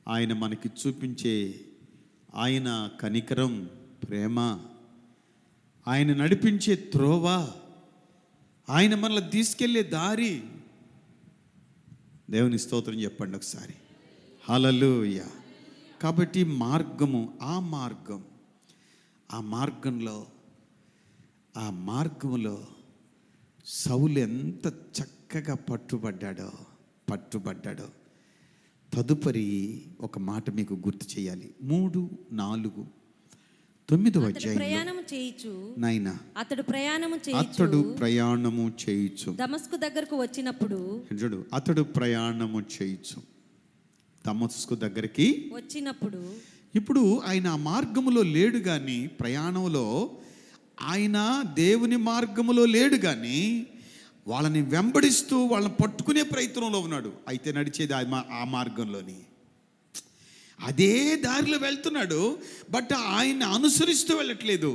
ఆయన మనకి చూపించే ఆయన కనికరం, ప్రేమ, ఆయన నడిపించే త్రోవ, ఆయన మనల్ని తీసుకెళ్లే దారి. దేవుని స్తోత్రం చెప్పండి ఒకసారి. హల్లెలూయా. కాబట్టి మార్గము, ఆ మార్గంలో సౌలు ఎంత చక్కగా పట్టుబడ్డాడో. తదుపరి ఒక మాట మీకు గుర్తు చేయాలి. 3, 4, 9వ అధ్యాయంలో నాయనా అతడు ప్రయాణము చేయుచు దమస్కు దగ్గరకు వచ్చినప్పుడు, చూడు, అతడు ప్రయాణము చేయుచు దమస్కు దగ్గరికి వచ్చినప్పుడు. ఇప్పుడు ఆయన ఆ మార్గములో లేడు కానీ, ప్రయాణంలో ఆయన దేవుని మార్గములో లేడు కానీ వాళ్ళని వెంబడిస్తూ వాళ్ళని పట్టుకునే ప్రయత్నంలో ఉన్నాడు. అయితే నడిచేది ఆ మార్గంలోని, అదే దారిలో వెళ్తున్నాడు. బట్ ఆయన అనుసరిస్తూ వెళ్ళట్లేదు,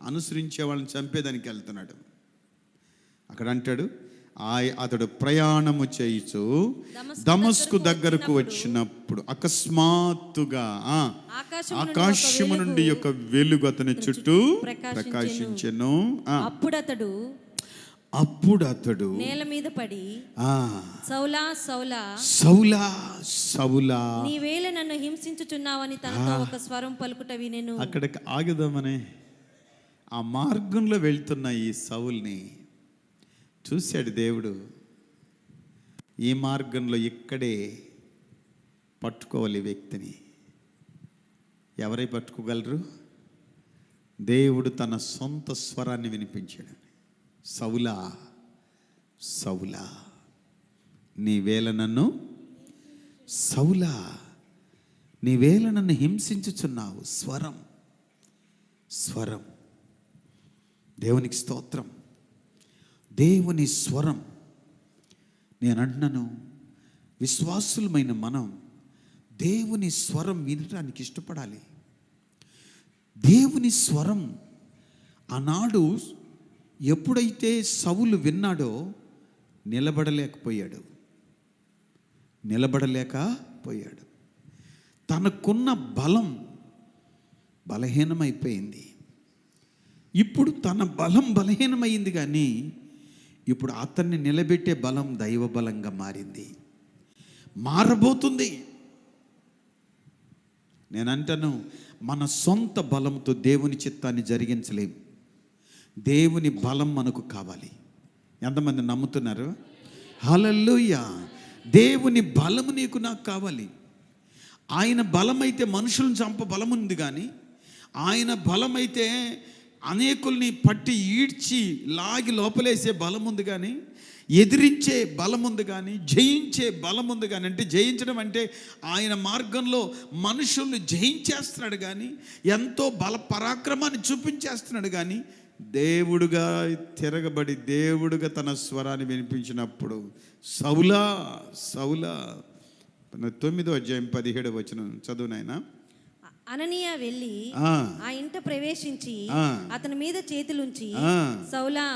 అనుసరించే వాళ్ళని చంపేదానికి వెళ్తున్నాడు. అక్కడ అంటాడు, అతడు ప్రయాణము చేయుచు దమస్కు దగ్గరకు వచ్చినప్పుడు అకస్మాత్తుగా ఆకాశము నుండి ఒక వెలుగు అతని చుట్టూ ప్రకాశించెను. అప్పుడు అతడు నేల మీద పడి, సౌలా సౌలా సౌలా సౌలా నీవేళ నన్ను హింసించుచున్నావని తనతో ఒక స్వరం పలుకుట వినెను. అక్కడికి ఆగుదామనే ఆ మార్గంలో వెళ్తున్న ఈ సౌల్ని చూశాడు దేవుడు. ఈ మార్గంలో ఇక్కడే పట్టుకోవాలి ఈ వ్యక్తిని. ఎవరై పట్టుకోగలరు? దేవుడు తన సొంత స్వరాన్ని వినిపించాడు. సౌలా సౌలా నీవేళ నన్ను, సౌలా నీవేళ నన్ను హింసించుచున్నావు. స్వరం స్వరం. దేవునికి స్తోత్రం. దేవుని స్వరం. నేను అంటున్నాను, విశ్వాసులమైన మనం దేవుని స్వరం వినడానికి ఇష్టపడాలి. దేవుని స్వరం ఆనాడు ఎప్పుడైతే సౌలు విన్నాడో నిలబడలేకపోయాడు. తనకున్న బలం బలహీనమైపోయింది. ఇప్పుడు తన బలం బలహీనమైంది, కానీ ఇప్పుడు అతన్ని నిలబెట్టే బలం దైవ బలంగా మారింది, మారబోతుంది. నేనంటాను, మన సొంత బలంతో దేవుని చిత్తాన్ని జరిగించలేం. దేవుని బలం మనకు కావాలి. ఎంతమంది నమ్ముతున్నారు? హల్లెలూయా. దేవుని బలము నీకు నాకు కావాలి. ఆయన బలమైతే మనుషులను చంప బలం ఉంది, కానీ ఆయన బలమైతే అనేకుల్ని పట్టి ఈడ్చి లాగి లోపలేసే బలం ఉంది, కానీ ఎదిరించే బలం ఉంది, కానీ జయించే బలం ఉంది. కానీ అంటే జయించడం అంటే ఆయన మార్గంలో మనుషుల్ని జయించేస్తున్నాడు, కానీ ఎంతో బల పరాక్రమాన్ని చూపించేస్తున్నాడు. కానీ దేవుడుగా తిరగబడి దేవుడుగా తన స్వరాన్ని వినిపించినప్పుడు సౌలా సౌలా. 9వ అధ్యాయం 17వ వచనం చదువు నాయనా. అననీయ వెళ్ళి ఆ ఇంట ప్రవేశించి అతని మీద చేతులుంచి, సౌలా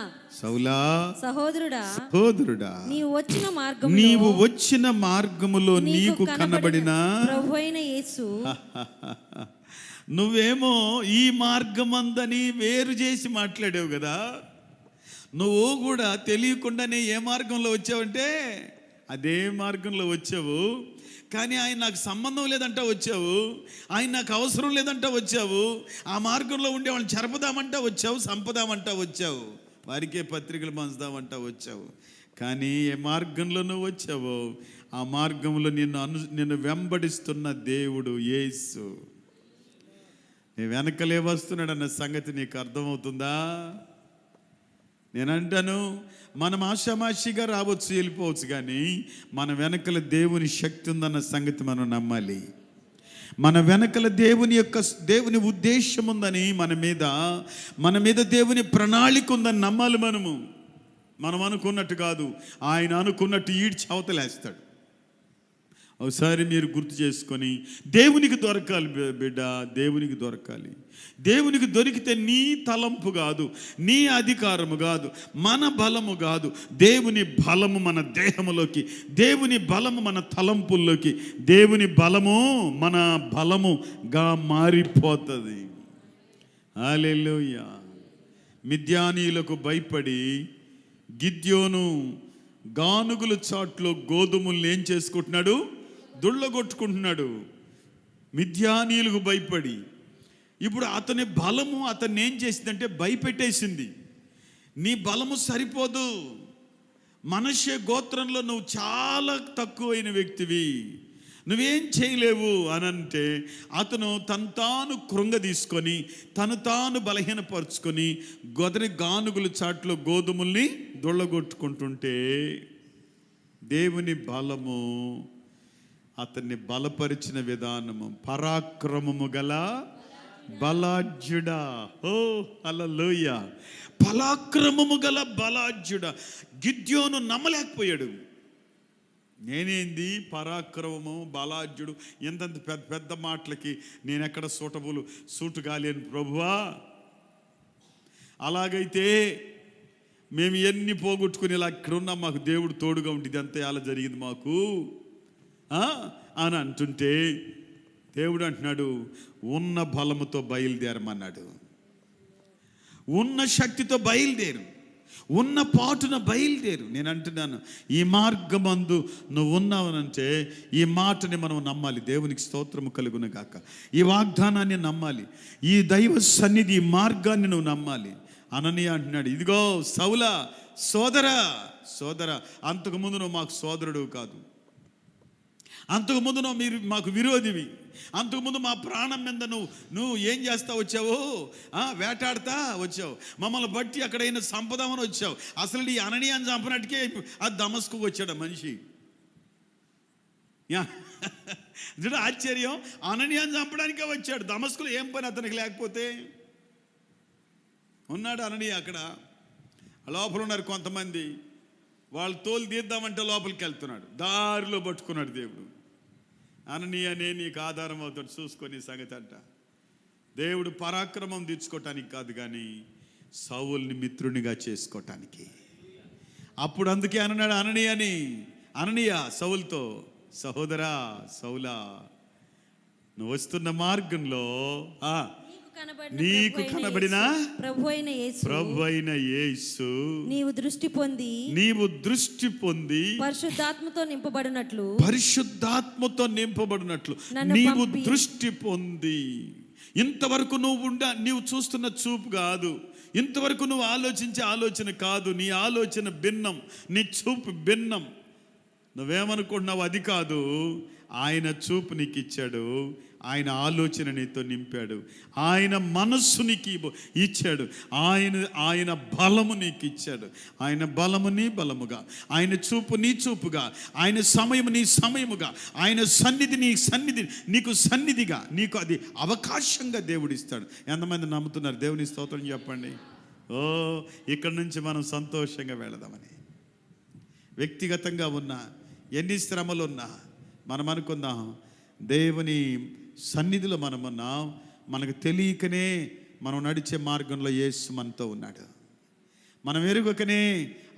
సౌలా సహోదరుడా నీవు వచ్చిన మార్గములో నీకు కనబడిన ప్రభువైన యేసు. నువ్వేమో ఈ మార్గమందని వేరు చేసి మాట్లాడావు కదా. నువ్వు కూడా తెలియకుండానే ఏ మార్గంలో వచ్చావంటే అదే మార్గంలో వచ్చావు. కానీ ఆయన నాకు సంబంధం లేదంటా వచ్చావు, ఆయన నాకు అవసరం లేదంటా వచ్చావు, ఆ మార్గంలో ఉండే వాళ్ళని చెరపదామంటా వచ్చావు, సంపదామంటా వచ్చావు, వారికే పత్రికలు పంచుదామంటా వచ్చావు. కానీ ఏ మార్గంలో నువ్వు వచ్చావో ఆ మార్గంలో నిన్ను వెంబడిస్తున్న దేవుడు యేసు నీ వెనకలే వస్తున్నాడన్న సంగతి నీకు అర్థమవుతుందా? నేనంటాను, మనం ఆషామాషిగా రావచ్చు, వెళ్ళిపోవచ్చు, కానీ మన వెనకల దేవుని శక్తి ఉందన్న సంగతి మనం నమ్మాలి. మన వెనకల దేవుని ఉద్దేశం ఉందని, మన మీద దేవుని ప్రణాళిక ఉందని నమ్మాలి. మనం అనుకున్నట్టు కాదు, ఆయన అనుకున్నట్టు ఈడ్చి అవతలేస్తాడు. ఒకసారి మీరు గుర్తు చేసుకొని, దేవునికి దొరకాలి బిడ్డ, దేవునికి దొరకాలి. దేవునికి దొరికితే నీ తలంపు కాదు, నీ అధికారము కాదు, మన బలము కాదు, దేవుని బలము మన దేహములోకి, దేవుని బలము మన తలంపుల్లోకి, దేవుని బలము మన బలముగా మారిపోతుంది. హల్లెలూయా. మిద్యానీయులకు భయపడి గిద్యోను గానుగుల చాట్లో గోధుమల్ని ఏం చేసుకుంటున్నాడు? దుళ్ళగొట్టుకుంటున్నాడు. మిద్యానీయులకు భయపడి. ఇప్పుడు అతని బలము అతన్ని ఏం చేసిందంటే భయపెట్టేసింది. నీ బలము సరిపోదు, మనష్షే గోత్రంలో నువ్వు చాలా తక్కువైన వ్యక్తివి, నువ్వేం చేయలేవు అని అంటే అతను తాను కృంగ తీసుకొని తాను బలహీనపరుచుకొని గానుగుల చాట్లో గోధుమల్ని దొళ్ళగొట్టుకుంటుంటే దేవుని బలము అతన్ని బలపరిచిన విధానము, పరాక్రమము గల బలాఢ్యుడా. ఓ హల్లెలూయా. పరాక్రమము గల బలాఢ్యుడా. గిద్యోను నమ్మలేకపోయాడు. నేనేంది పరాక్రమము, బలాఢ్యుడు, ఎంతంత పెద్ద పెద్ద మాటలకి నేనెక్కడ సూటు కాలేను ప్రభువా. అలాగైతే మేము ఎన్ని పోగొట్టుకుని ఇలా ఇక్కడ ఉన్నాం, మాకు దేవుడు తోడుగా ఉండి ఇదంతా అలా జరిగింది మాకు అని అంటుంటే దేవుడు అంటున్నాడు, ఉన్న బలముతో బయలుదేరమన్నాడు. ఉన్న శక్తితో బయలుదేరు, ఉన్న పాటున బయలుదేరు. నేను అంటున్నాను, ఈ మార్గమందు నువ్వు ఉన్నావనంటే ఈ మాటని మనం నమ్మాలి. దేవునికి స్తోత్రము కలుగును గాక. ఈ వాగ్దానాన్ని నమ్మాలి, ఈ దైవ సన్నిధి మార్గాన్ని నువ్వు నమ్మాలి. అననీయ అంటున్నాడు, ఇదిగో సౌలా సోదరా, అంతకుముందు నువ్వు మాకు సోదరుడు కాదు, అంతకుముందు మీరు మాకు విరోధివి, అంతకుముందు మా ప్రాణం మీద నువ్వు ఏం చేస్తా వచ్చావు, వేటాడుతా వచ్చావు, మమ్మల్ని బట్టి అక్కడైనా సంపదామని వచ్చావు. అసలు ఈ అననీయాన్ని చంపినట్టుకే ఆ దమస్కు వచ్చాడు మనిషి. చూడ ఆశ్చర్యం, అననీయాన్ని చంపడానికే వచ్చాడు. దమస్కులో ఏం పని అతనికి లేకపోతే? ఉన్నాడు అననీయ అక్కడ. లోపల ఉన్నారు కొంతమంది, వాళ్ళు తోలు తీద్దామంటే లోపలికి వెళ్తున్నాడు. దారిలో పట్టుకున్నాడు దేవుడు. అననీయనే నీకు ఆధారం అవుతాడు, చూసుకొని సంగతి అంట. దేవుడు పరాక్రమం తీర్చుకోవటానికి కాదు కానీ సౌలుని మిత్రునిగా చేసుకోవటానికి. అప్పుడు అందుకే అన్నాడు అననీయ సౌలుతో, సహోదరా సౌలా, నువ్వు వస్తున్న మార్గంలో నీకు కనబడిన ప్రభు అయిన యేసు నీవు దృష్టి పొంది పరిశుద్ధాత్మతో నింపబడినట్లు నీవు దృష్టి పొంది. ఇంతవరకు నీవు చూస్తున్న చూపు కాదు, ఇంతవరకు నువ్వు ఆలోచించే ఆలోచన కాదు, నీ ఆలోచన భిన్నం, నీ చూపు భిన్నం. నువ్వేమనుకుంటున్నావు అది కాదు. ఆయన చూపు నీకు ఇచ్చాడు, ఆయన ఆలోచన నీతో నింపాడు, ఆయన మనస్సు నీకు ఇచ్చాడు, ఆయన బలము నీకు ఇచ్చాడు. ఆయన బలము నీ బలముగా, ఆయన చూపు నీ చూపుగా, ఆయన సమయం నీ సమయముగా, ఆయన సన్నిధి నీ సన్నిధి, నీకు సన్నిధిగా, నీకు అది అవకాశంగా దేవుడు ఇస్తాడు. ఎంతమంది నమ్ముతున్నారు? దేవుని స్తోత్రం చెప్పండి. ఇక్కడి నుంచి మనం సంతోషంగా వెళదామని. వ్యక్తిగతంగా ఉన్నా, ఎన్ని శ్రమలు ఉన్నా మనం అనుకుందాం, దేవుని సన్నిధిలో మనం ఉన్నాం. మనకు తెలియకనే మనం నడిచే మార్గంలో యేసు మనతో ఉన్నాడు. మనం ఎరుగకనే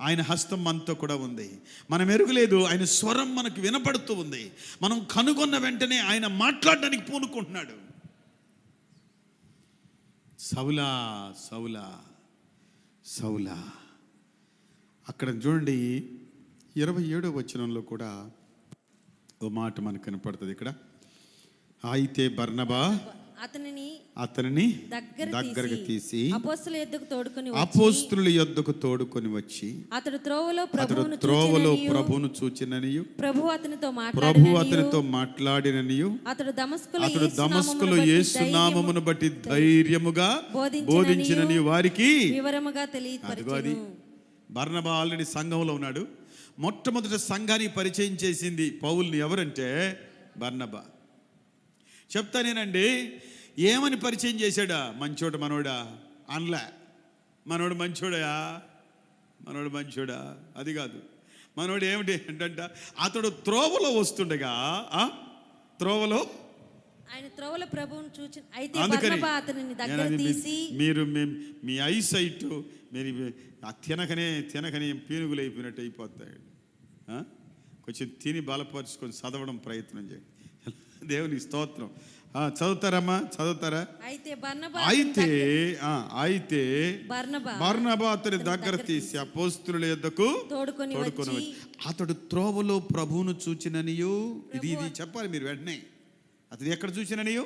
ఆయన హస్తం మనతో కూడా ఉంది. మనం ఎరుగలేదు, ఆయన స్వరం మనకు వినపడుతూ ఉంది. మనం కనుగొన్న వెంటనే ఆయన మాట్లాడడానికి పూనుకుంటున్నాడు. సౌలా సౌలా సౌలా. అక్కడ చూడండి 27వ వచనంలో కూడా ఓ మాట మనకు కనపడుతుంది. ఇక్కడ అయితే బర్నబా అతనిని దగ్గరకు తీసి అపోస్తలుల యొద్దకు తోడుకొని వచ్చి అతడు త్రోవలో ప్రభువును చూచిననియు ప్రభు అతనితో మాట్లాడిననియు అతడు దమస్కులో యేసు నామమును బట్టి ధైర్యముగా బోధించినని వారికి వివరముగా తెలియపరిచెను. బర్నబా ఆల్రెడీ సంఘంలో ఉన్నాడు. మొట్టమొదటి సంఘాన్ని పరిచయం చేసింది పౌలుని ఎవరంటే బర్నబా. చెప్తానేనండి, ఏమని పరిచయం చేశాడా? మంచోడు మనోడా అనలే. మనోడు మంచోడా అది కాదు. మనోడు ఏమిటి అంటే అతడు త్రోవలో వస్తుండగా, త్రోవలో ప్రభువును చూచి అయితే బర్నబా అతనిని దగ్గర తీసి, మీరు మీ ఐసైట్ మీరు తినకనే పీనుగులు అయిపోయినట్టు అయిపోతాయి. కొంచెం తిని బలపరుచుకొని చదవడం ప్రయత్నం చేయండి. దేవుని స్తోత్రం. చదువుతారా? అయితే బర్నబా అతని దగ్గర తీసి అపోస్తలుల యొద్దకు తోడుకొని వచ్చి అతడు త్రోవలో ప్రభువును చూచిననియు. ఇది చెప్పాలి మీరు వెంటనే. అతడు ఎక్కడ చూచిననియు?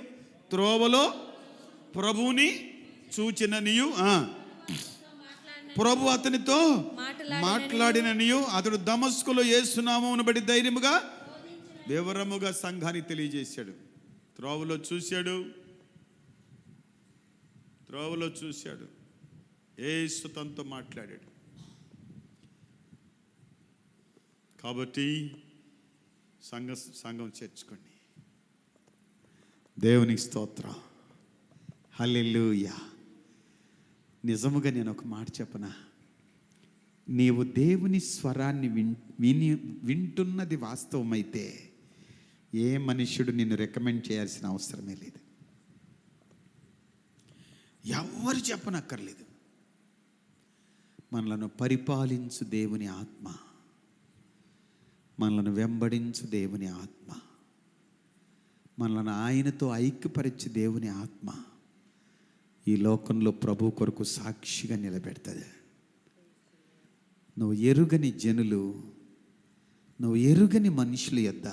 త్రోవలో ప్రభువుని చూచిననియు, ప్రభు అతనితో మాట్లాడిననియు, అతడు దమస్కులో యేసు నామమును బట్టి ధైర్యముగా వివరముగా సంఘానికి తెలియజేశాడు. త్రోవలో చూశాడు, యేసు తనతో మాట్లాడాడు. కాబట్టి సంఘం చేర్చుకోండి. దేవునికి స్తోత్రం. హల్లెలూయా. నిజముగా నేను ఒక మాట చెప్పనా? నీవు దేవుని స్వరాన్ని వింటున్నది వాస్తవమైతే ఏ మనుష్యుడు నిన్ను రికమెండ్ చేయాల్సిన అవసరమే లేదు. ఎవరు చెప్పనక్కర్లేదు. మనలను పరిపాలించు దేవుని ఆత్మ, మనలను వెంబడించు దేవుని ఆత్మ, మనలను ఆయనతో ఐక్యపరిచే దేవుని ఆత్మ ఈ లోకంలో ప్రభు కొరకు సాక్షిగా నిలబెడుతుంది. నువ్వు ఎరుగని జనులు, నువ్వు ఎరుగని మనుషుల యొద్ద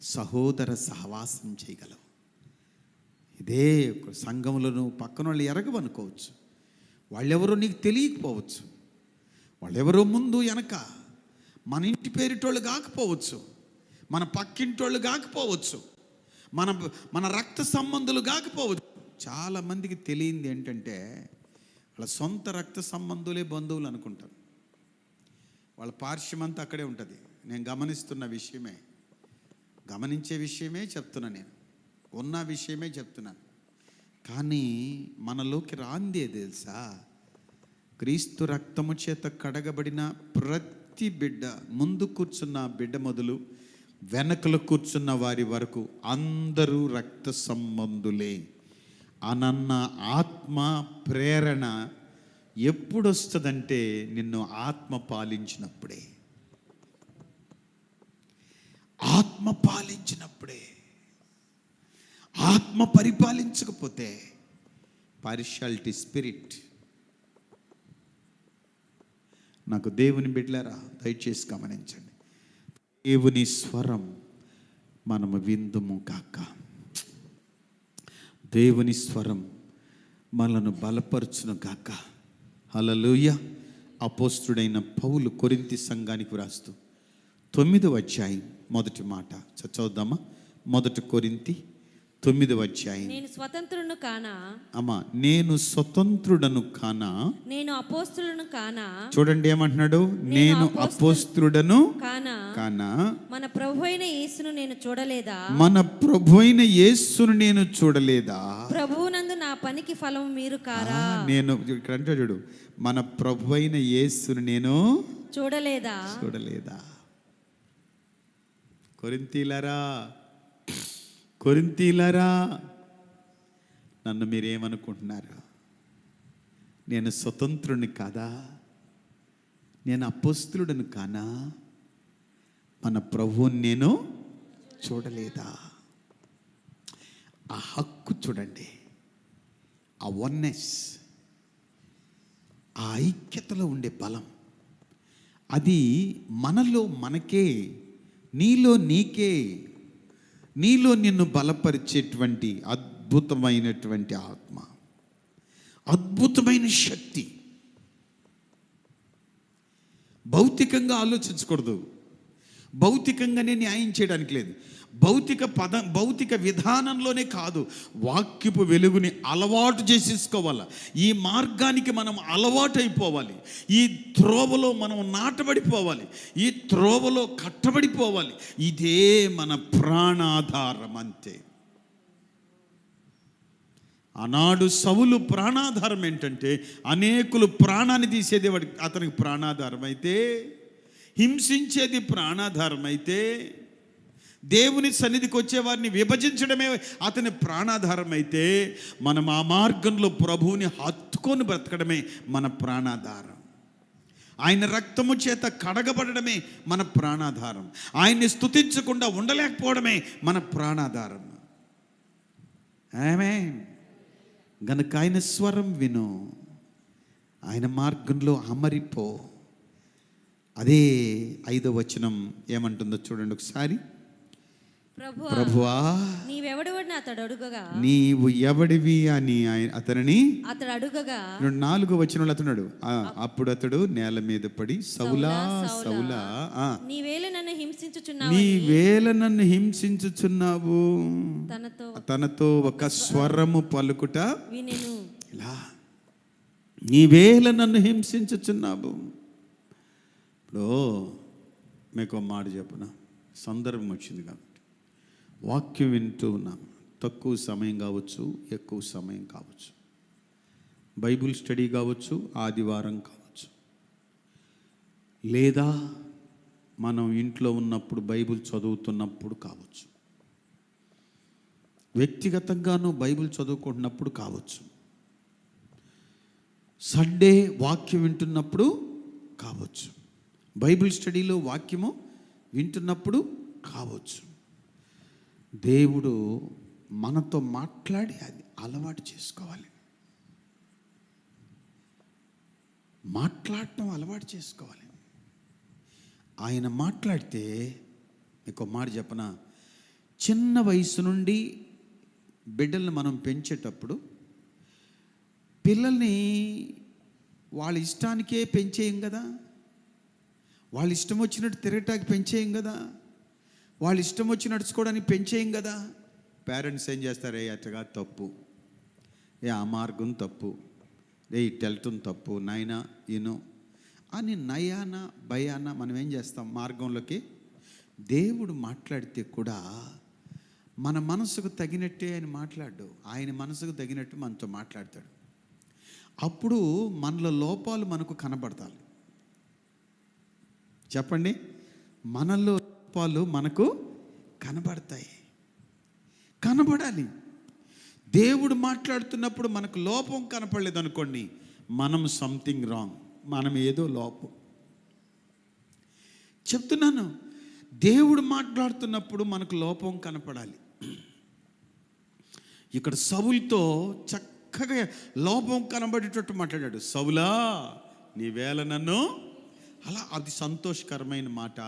సహోదర సహవాసం చేయగలవు. ఇదే సంఘంలో నువ్వు పక్కన వాళ్ళు ఎరగవనుకోవచ్చు, వాళ్ళెవరో నీకు తెలియకపోవచ్చు, వాళ్ళెవరో ముందు వెనక మన ఇంటి పేరిటోళ్ళు కాకపోవచ్చు, మన పక్కింటోళ్ళు కాకపోవచ్చు, మన మన రక్త సంబంధులు కాకపోవచ్చు. చాలామందికి తెలియంది ఏంటంటే వాళ్ళ సొంత రక్త సంబంధులే బంధువులు అనుకుంటారు. వాళ్ళ పార్శ్వమంతా అక్కడే ఉంటుంది. నేను గమనిస్తున్న విషయమే, గమనించే విషయమే చెప్తున్నా, నేను ఉన్న విషయమే చెప్తున్నాను. కానీ మనలోకి రాందే తెలుసా, క్రీస్తు రక్తము చేత కడగబడిన ప్రతి బిడ్డ, ముందు కూర్చున్న బిడ్డ మొదలు వెనకలో కూర్చున్న వారి వరకు అందరూ రక్త సంబంధులే అనన్న ఆత్మ ప్రేరణ ఎప్పుడు వస్తుందంటే నిన్ను ఆత్మ పాలించినప్పుడే. ఆత్మ పాలించినప్పుడే. ఆత్మ పరిపాలించకపోతే పార్షియాలిటీ స్పిరిట్. నాకు దేవుని బిడ్డలారా దయచేసి గమనించండి, దేవుని స్వరం మనము విందుము కాక. దేవుని స్వరం మనను బలపరచును గాక. హల్లెలూయా. అపోస్తుడైన పౌలు కొరింథీ సంఘానికి వ్రాస్తూ 9వ అధ్యాయం మొదటి మాట చదువుదామా? 1 కొరింథీ 9వ అధ్యాయం. నేను స్వతంత్రుడను కానా, అమ్మా, నేను స్వతంత్రుడను కానా. నేను అపోస్తులను కానా. చూడండి ఏమంటున్నాడు, నేను అపోస్తుడను కానా కానా. మన ప్రభు అయిన యేసును నేను చూడలేదా, మన ప్రభు అయిన యేసును నేను చూడలేదా. ప్రభువునందు నా పనికి ఫలం మీరు కారా. నేను ఇక్కడ అంటే చూడు, మన ప్రభు అయిన యేసును నేను చూడలేదా. చూడలేదా. కొరింథీలరా, కొరింథీలరా, నన్ను మీరేమనుకుంటున్నారు? నేను స్వతంత్రుని కాదా? నేను అపోస్తులుడను కానా? మన ప్రభువుని నేను చూడలేదా? ఆ హక్కు చూడండి, ఆ వన్నెస్, ఆ ఐక్యతలో ఉండే బలం, అది మనలో మనకే, నీలో నీకే, నీలో నిన్ను బలపరిచేటువంటి అద్భుతమైనటువంటి ఆత్మ, అద్భుతమైన శక్తి. భౌతికంగా ఆలోచించకూడదు, భౌతికంగానే న్యాయం చేయడానికి లేదు. భౌతిక విధానంలోనే కాదు, వాక్యపు వెలుగుని అలవాటు చేసేసుకోవాలి. ఈ మార్గానికి మనం అలవాటు అయిపోవాలి. ఈ త్రోవలో మనం నాటబడిపోవాలి, ఈ త్రోవలో కట్టబడిపోవాలి. ఇదే మన ప్రాణాధారం. అంతే. ఆనాడు సౌలు ప్రాణాధారం ఏంటంటే, అనేకులు ప్రాణాన్ని తీసేది అతనికి ప్రాణాధారం అయితే, హింసించేది ప్రాణాధారం అయితే, దేవుని సన్నిధికి వచ్చే వారిని విభజించడమే అతని ప్రాణాధారం అయితే, మనం ఆ మార్గంలో ప్రభువుని హత్తుకొని బ్రతకడమే మన ప్రాణాధారం. ఆయన రక్తము చేత కడగబడడమే మన ప్రాణాధారం. ఆయన్ని స్తుతించకుండా ఉండలేకపోవడమే మన ప్రాణాధారం. ఆమేన్. గనుక ఆయన స్వరం విను, ఆయన మార్గంలో అమరిపో. అదే 5వ వచనం ఏమంటుందో చూడండి ఒకసారి. ప్రభువా, నీవెవడివని అతడు అడుగగా, నీవు ఎవడివి అని అతనిని అతడు అడుగగా, 4వ వచనంలో అతడు, అప్పుడు అతడు నేల మీద పడి, సౌలా సౌలా, నీవేళ నన్ను హింసించుచున్నావు, నీవేళ నన్ను హింసించుచున్నావు, తనతో ఒక స్వరము పలుకుట వినెను. ఇలా, నీవేళ నన్ను హింసించుచున్నావు. ఇప్పుడు మీకు మాట చెప్పున, సందర్భం వచ్చింది కాబట్టి వాక్యం వింటూ ఉన్నాం. తక్కువ సమయం కావచ్చు, ఎక్కువ సమయం కావచ్చు, బైబిల్ స్టడీ కావచ్చు, ఆదివారం కావచ్చు, లేదా మనం ఇంట్లో ఉన్నప్పుడు బైబిల్ చదువుతున్నప్పుడు కావచ్చు, వ్యక్తిగతంగానూ బైబిల్ చదువుకుంటున్నప్పుడు కావచ్చు, సండే వాక్యం వింటున్నప్పుడు కావచ్చు, బైబిల్ స్టడీలో వాక్యము వింటున్నప్పుడు కావచ్చు. దేవుడు మనతో మాట్లాడి అది అలవాటు చేసుకోవాలి. మాట్లాడటం అలవాటు చేసుకోవాలి. ఆయన మాట్లాడితే, మీకు మాట చెప్పనా, చిన్న వయసు నుండి బిడ్డల్ని మనం పెంచేటప్పుడు పిల్లల్ని వాళ్ళ ఇష్టానికే పెంచేయం కదా, వాళ్ళ ఇష్టం వచ్చినట్టు తిరగటానికి పెంచేయం కదా. వాళ్ళు ఇష్టం వచ్చి నడుచుకోవడానికి పెంచేయం కదా. పేరెంట్స్ ఏం చేస్తారు, అట్టగా తప్పు, ఆ మార్గం తప్పు, ఇటు వెళ్ళటం తప్పు, నాయనా ఈను అని నయాన భయాన మనం ఏం చేస్తాం, మార్గంలోకి. దేవుడు మాట్లాడితే కూడా మన మనసుకు తగినట్టే ఆయన మాట్లాడు. ఆయన మనసుకు తగినట్టు మనతో మాట్లాడతాడు. అప్పుడు మనలో లోపాలు మనకు కనబడతాయి. చెప్పండి, మనలో లోపాలు మనకు కనబడతాయి, కనబడాలి. దేవుడు మాట్లాడుతున్నప్పుడు మనకు లోపం కనపడలేదు అనుకోండి, మనం సంథింగ్ రాంగ్, మనం ఏదో లోపం. చెప్తున్నాను, దేవుడు మాట్లాడుతున్నప్పుడు మనకు లోపం కనపడాలి. ఇక్కడ సౌలుతో చక్కగా లోపం కనబడేటట్టు మాట్లాడాడు. సౌలా, నీ వేళ నన్ను అలా. అది సంతోషకరమైన మాట,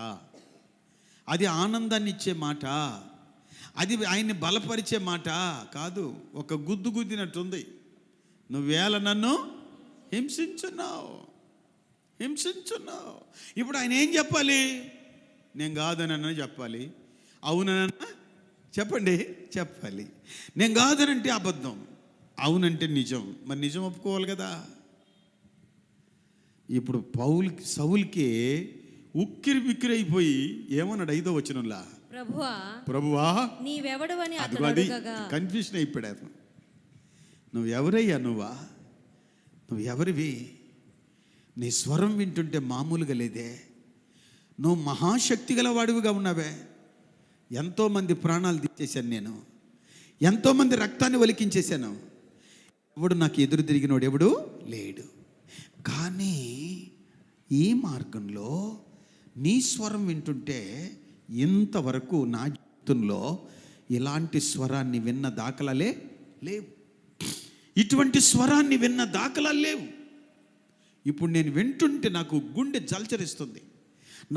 అది ఆనందాన్ని ఇచ్చే మాట, అది ఆయన్ని బలపరిచే మాట కాదు. ఒక గుద్దు గుద్దినట్టుంది. నువ్వేళ నన్ను హింసించున్నావు. ఇప్పుడు ఆయన ఏం చెప్పాలి? నేను కాదనన్నా చెప్పాలి, అవునన్నా చెప్పండి చెప్పాలి. నేను కాదనంటే అబద్ధం, అవునంటే నిజం. మరి నిజం ఒప్పుకోవాలి కదా. ఇప్పుడు సౌలుకి ఉక్కిరి బిక్కిరి అయిపోయి ఏమన్నాడు 5వ వచనంలా, ప్రభువా నీవెవడవని అతడు అడగగా. కన్ఫ్యూషన్ అయిపోయాడు అతను. నువ్వెవరయ్యా? నువ్వెవరివి? నీ స్వరం వింటుంటే మామూలుగా లేదే. నువ్వు మహాశక్తి గల వాడివిగా ఉన్నావే. ఎంతోమంది ప్రాణాలు తీసేశాను నేను, ఎంతోమంది రక్తాన్ని ఒలికించేశాను. ఎవడు నాకు ఎదురు తిరిగినోడు ఎవడు లేడు. కానీ ఈ మార్గంలో నీ స్వరం వింటుంటే ఇంతవరకు నా జీవితంలో ఇలాంటి స్వరాన్ని విన్న దాఖలాలే లేవు. ఇటువంటి స్వరాన్ని విన్న దాఖలాలు లేవు. ఇప్పుడు నేను వింటుంటే నాకు గుండె జల్చరిస్తుంది,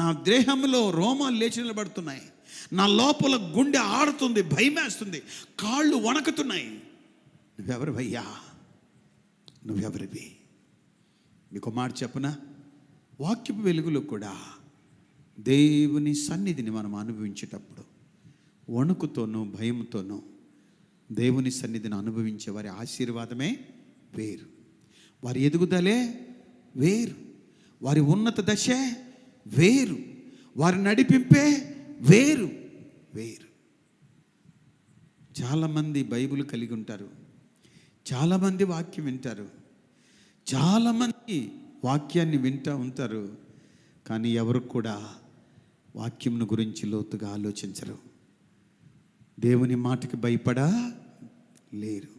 నా దేహంలో రోమాలు లేచి నిలబడుతున్నాయి, నా లోపల గుండె ఆడుతుంది, భయమేస్తుంది, కాళ్ళు వణకుతున్నాయి. నువ్వెవరివయ్యా? నువ్వెవరివి? మీకు మాట చెప్పనా, వాక్యపు వెలుగులో కూడా దేవుని సన్నిధిని మనం అనుభవించేటప్పుడు వణుకుతోనూ భయంతోనూ దేవుని సన్నిధిని అనుభవించే వారి ఆశీర్వాదమే వేరు, వారి ఎదుగుదలే వేరు, వారి ఉన్నత దశే వేరు, వారి నడిపింపే వేరు. చాలామంది బైబిల్ కలిగి ఉంటారు, చాలామంది వాక్యం వింటారు, చాలామంది వాక్యాన్ని వింటూ ఉంటారు. కానీ ఎవరు కూడా వాక్యంను గురించి లోతుగా ఆలోచించరు, దేవుని మాటకి భయపడా లేరు,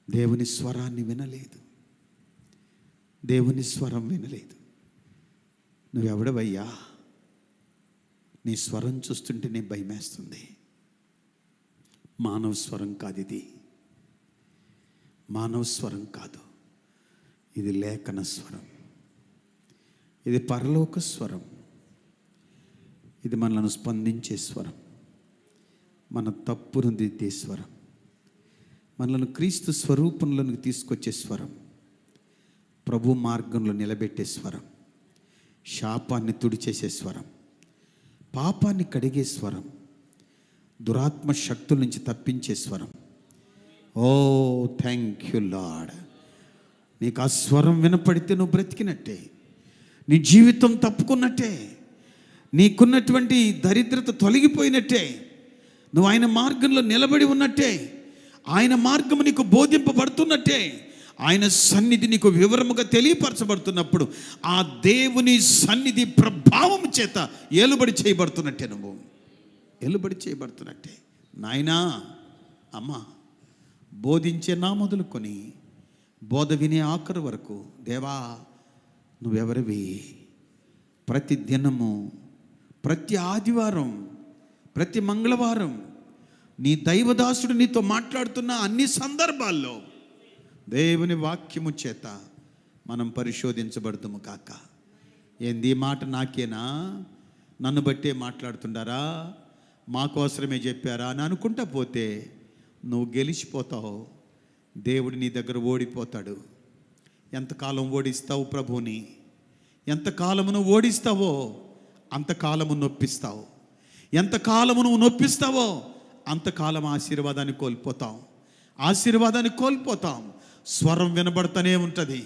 దేవుని స్వరాన్ని వినలేదు, దేవుని స్వరం వినలేదు. నువ్వెవడవయ్యా? నీ స్వరం చూస్తుంటేనే భయమేస్తుంది. మానవ స్వరం కాదు ఇది, మానవ స్వరం కాదు, ఇది లేఖన స్వరం, ఇది పరలోక స్వరం, ఇది మనల్ని స్పందించే స్వరం, మన తప్పును దిద్దే స్వరం, మనల్ని క్రీస్తు స్వరూపంలోనికి తీసుకొచ్చే స్వరం, ప్రభు మార్గంలో నిలబెట్టే స్వరం, శాపాన్ని తుడిచేసే స్వరం, పాపాన్ని కడిగే స్వరం, దురాత్మ శక్తుల నుంచి తప్పించే స్వరం. ఓ థ్యాంక్ యూ లార్డ్. నీకు ఆ స్వరం వినపడితే నువ్వు బ్రతికినట్టే, నీ జీవితం తప్పుకున్నట్టే, నీకున్నటువంటి దరిద్రత తొలగిపోయినట్టే, నువ్వు ఆయన మార్గంలో నిలబడి ఉన్నట్టే, ఆయన మార్గము నీకు బోధింపబడుతున్నట్టే, ఆయన సన్నిధి నీకు వివరముగా తెలియపరచబడుతున్నప్పుడు ఆ దేవుని సన్నిధి ప్రభావం చేత ఏలుబడి చేయబడుతున్నట్టే, నువ్వు ఏలుబడి చేయబడుతున్నట్టే. నాయనా, అమ్మా, బోధించే నా మొదలుకొని బోధ వినే ఆఖరు వరకు దేవా నువ్వెవరివి? ప్రతి దినము, ప్రతి ఆదివారం, ప్రతి మంగళవారం నీ దైవదాసుడు నీతో మాట్లాడుతున్న అన్ని సందర్భాల్లో దేవుని వాక్యము చేత మనం పరిశోధించబడతాము కాక. ఏంది మాట నాకేనా, నన్ను బట్టే మాట్లాడుతుండారా, మా కోసమే చెప్పారా అని అనుకుంటా పోతే నువ్వు గెలిచిపోతావు, దేవుడు నీ దగ్గర ఓడిపోతాడు. ఎంతకాలం ఓడిస్తావు ప్రభుని? ఎంతకాలమును ఓడిస్తావో అంతకాలము నొప్పిస్తావు. ఎంతకాలము నువ్వు నొప్పిస్తావో అంతకాలం ఆశీర్వాదాన్ని కోల్పోతాం. స్వరం వినబడుతూనే ఉంటుంది,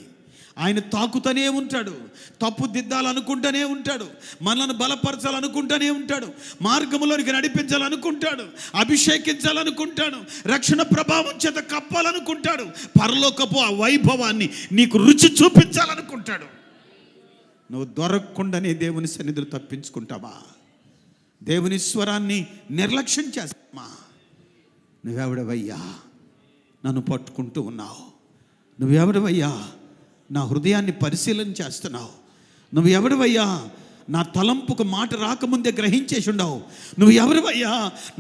ఆయన తాకుతూనే ఉంటాడు, తప్పు దిద్దాలనుకుంటూనే ఉంటాడు, మనల్ని బలపరచాలనుకుంటూనే ఉంటాడు, మార్గంలోనికి నడిపించాలనుకుంటాడు, అభిషేకించాలనుకుంటాడు, రక్షణ ప్రభావం చేత కప్పాలనుకుంటాడు, పరలోకపు ఆ వైభవాన్ని నీకు రుచి చూపించాలనుకుంటాడు. నువ్వు దొరకకుండానే దేవుని సన్నిధిలో తప్పించుకుంటావా? దేవుని స్వరాన్ని నిర్లక్ష్యం చేస్తామా? నువ్వెవడవయ్యా నన్ను పట్టుకుంటూ ఉన్నావు? నువ్వెవడవయ్యా నా హృదయాన్ని పరిశీలన చేస్తున్నావు? నువ్వు ఎవరివయ్యా నా తలంపుకు మాట రాకముందే గ్రహించేసి ఉండవు? నువ్వు ఎవరివయ్యా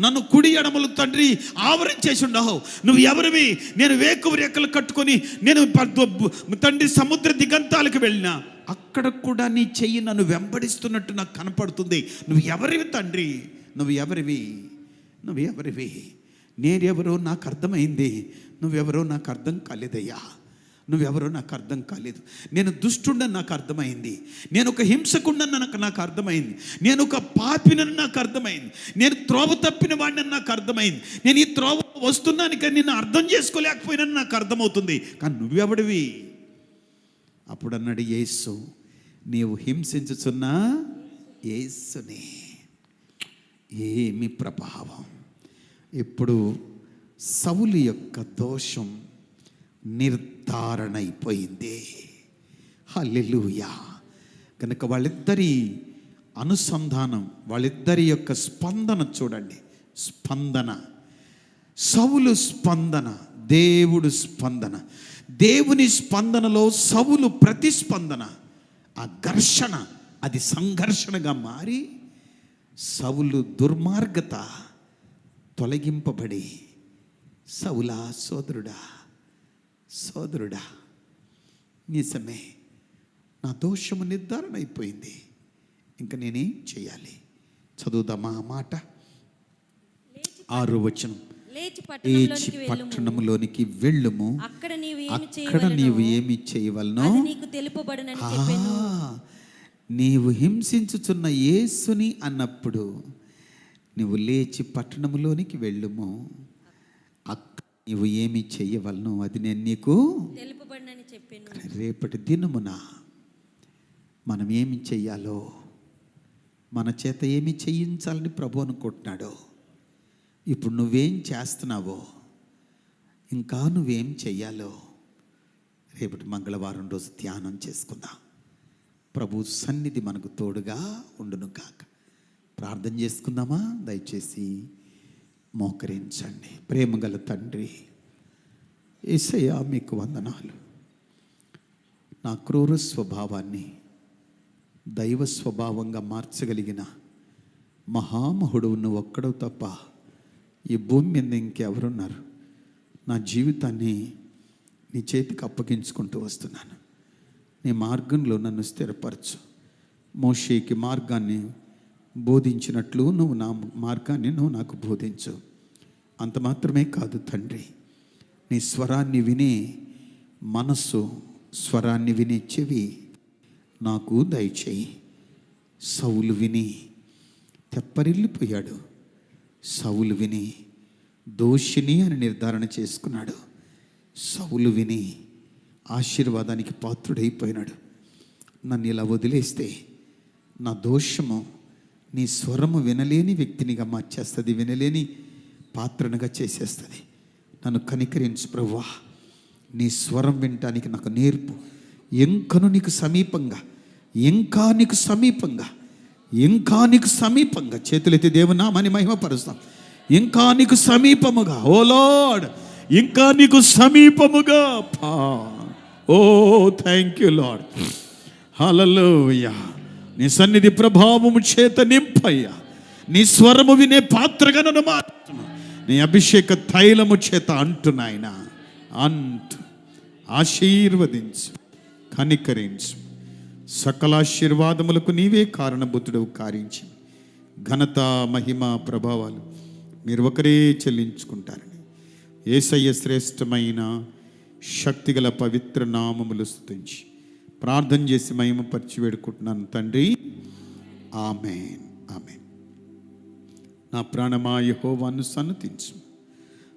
నన్ను కుడి ఎడమలు తండ్రి ఆవరించేసి ఉండవు? నువ్వు ఎవరివి? నేను వేకువ రెక్కలు కట్టుకొని నేను తండ్రి సముద్ర దిగంతాలకు వెళ్ళినా అక్కడ కూడా నీ చెయ్యి నన్ను వెంబడిస్తున్నట్టు నాకు కనపడుతుంది. నువ్వు ఎవరివి తండ్రి? నువ్వు ఎవరివి? నేనెవరో నాకు అర్థమైంది, నువ్వెవరో నాకు అర్థం కాలేదయ్యా. నువ్వెవరో నాకు అర్థం కాలేదు. నేను దుష్టుడని నాకు అర్థమైంది, నేను ఒక హింసకుండని నాకు అర్థమైంది, నేను ఒక పాపినని నాకు అర్థమైంది, నేను త్రోవ తప్పిన వాడిని నాకు అర్థమైంది, నేను ఈ త్రోవ వస్తున్నాను కానీ నిన్ను అర్థం చేసుకోలేకపోయినని నాకు అర్థమవుతుంది. కానీ నువ్వెవడివి? అప్పుడు అన్నాడు యేసు, నీవు హింసించుచున్న యేసుని. ఏమి ప్రభావం! ఇప్పుడు సౌలు యొక్క దోషం నిర్ధారణ అయిపోయింది. హల్లెలూయా! కనుక వాళ్ళిద్దరి అనుసంధానం, వాళ్ళిద్దరి యొక్క స్పందన చూడండి. స్పందన, సౌలు స్పందన, దేవుడు స్పందన. దేవుని స్పందనలో సౌలు ప్రతిస్పందన, ఆ ఘర్షణ అది సంఘర్షణగా మారి సౌలు దుర్మార్గత తొలగింపబడి, సౌలా సోదరుడా నిజమే నా దోషము నిర్ధారణ అయిపోయింది, ఇంకా నేనేం చేయాలి? చదువుదామా ఆ మాట? 6వ వచనం. లేచి పట్టణంలోనికి వెళ్ళుము, అక్కడ నీవు ఏమి చేయవలనో నీకు తెలుపబడునని చెప్పెను. నీవు హింసించుచున్న యేసుని అన్నప్పుడు నువ్వు లేచి పట్టణంలోనికి వెళ్ళుము, అక్కడ నీవు ఏమి చేయవలనో అది నేను నీకు తెలుపబడునని చెప్పెను. రేపటి దినమున మనం ఏమి చెయ్యాలో, మన చేత ఏమి చేయించాలని ప్రభు అనుకుంటున్నాడో, ఇప్పుడు నువ్వేం చేస్తున్నావో, ఇంకా నువ్వేం చెయ్యాలో రేపటి మంగళవారం రోజు ధ్యానం చేసుకుందాం. ప్రభు సన్నిధి మనకు తోడుగా ఉండును కాక. ప్రార్థన చేసుకుందామా? దయచేసి మోకరించండి. ప్రేమగల తండ్రి యేసయ్యా, మీకు వందనాలు. నా క్రూర స్వభావాన్ని దైవ స్వభావంగా మార్చగలిగిన మహామహుడు నువ్వు ఒక్కడవు తప్ప ఈ భూమి మీద ఇంకెవరున్నారు? నా జీవితాన్ని నీ చేతికి అప్పగించుకుంటూ వస్తున్నాను. నీ మార్గంలో నన్ను స్థిరపరచు. మోషేకి మార్గాన్ని బోధించినట్లు నువ్వు నా మార్గాన్ని నాకు బోధించు. అంత మాత్రమే కాదు తండ్రి, నీ స్వరాన్ని వినే మనస్సు, స్వరాన్ని వినే చెవి నాకు దయచేయి. సౌలు విని తెప్పరిల్లిపోయాడు. సౌలు విని దోషిని అని నిర్ధారణ చేసుకున్నాడు. సౌలు విని ఆశీర్వాదానికి పాత్రుడైపోయినాడు. నన్ను ఇలా వదిలేస్తే నా దోషము నీ స్వరము వినలేని వ్యక్తినిగా మార్చేస్తుంది, వినలేని పాత్రనుగా చేసేస్తుంది. నన్ను కనికరించు ప్రభువా, నీ స్వరం వినటానికి నాకు నేర్పు. ఇంకా నీకు సమీపంగా చేతులెత్తి దేవుని నామాన్ని మహిమపరుస్తాం. ఇంకా నీకు సమీపముగా, ఓ లార్డ్, ఇంకా నీకు సమీపముగా. ఓ థ్యాంక్ యూ లార్డ్. హల్లెలూయా. నీ సన్నిధి ప్రభావము చేత నింపయ్యా. నీ స్వరము వినే పాత్రగా నన్ను మార్చును. నీ అభిషేక తైలము చేత అంటున్నాయన ఆశీర్వదించు, కనికరించు. సకల ఆశీర్వాదములకు నీవే కారణభూతుడవు. కారించి ఘనత, మహిమ, ప్రభావాలు మీరు ఒకరే చెల్లించుకుంటారని యేసయ్య శ్రేష్టమైన శక్తిగల పవిత్ర నామములు స్తుతించి ప్రార్థన చేసి మహిమపరిచి వేడుకుంటున్నాను తండ్రి. ఆమేన్, ఆమేన్. నా ప్రాణమా యెహోవాను సన్నతించు.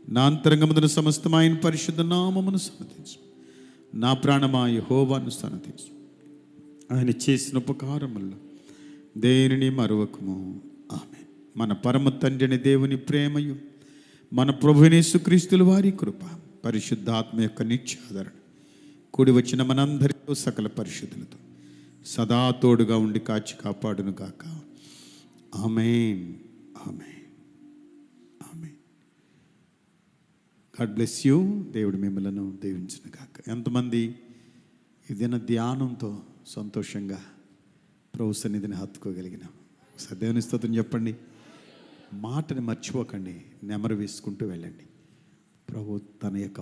నా అంతరంగమున సమస్తమైన పరిశుద్ధ నామమును సన్నతించు. నా ప్రాణమా యెహోవాను సన్నతించు. ఆయన చేసిన ఉపకారముల్లో దేనిని మరువకము. ఆమేన్. మన పరమ తండ్రిని దేవుని ప్రేమయు మన ప్రభువైన యేసుక్రీస్తుల వారి కృప పరిశుద్ధాత్మ యొక్క నిత్యాదరణ కూడి వచ్చిన మనందరితో సకల పరిశుద్ధులతో సదా తోడుగా ఉండి కాచి కాపాడును గాక. Amen. Amen. Amen. God bless you. దేవుడు మిమ్మలను దీవించును గాక. ఎంతమంది ఇదిన ధ్యానంతో సంతోషంగా ప్రభు సన్నిధిని హత్తుకోగలిగినాం? ఒకసారి దేవుని స్తోత్రం చెప్పండి. మాటని మర్చిపోకండి, నెమరు వేసుకుంటూ వెళ్ళండి. ప్రభు తన యొక్క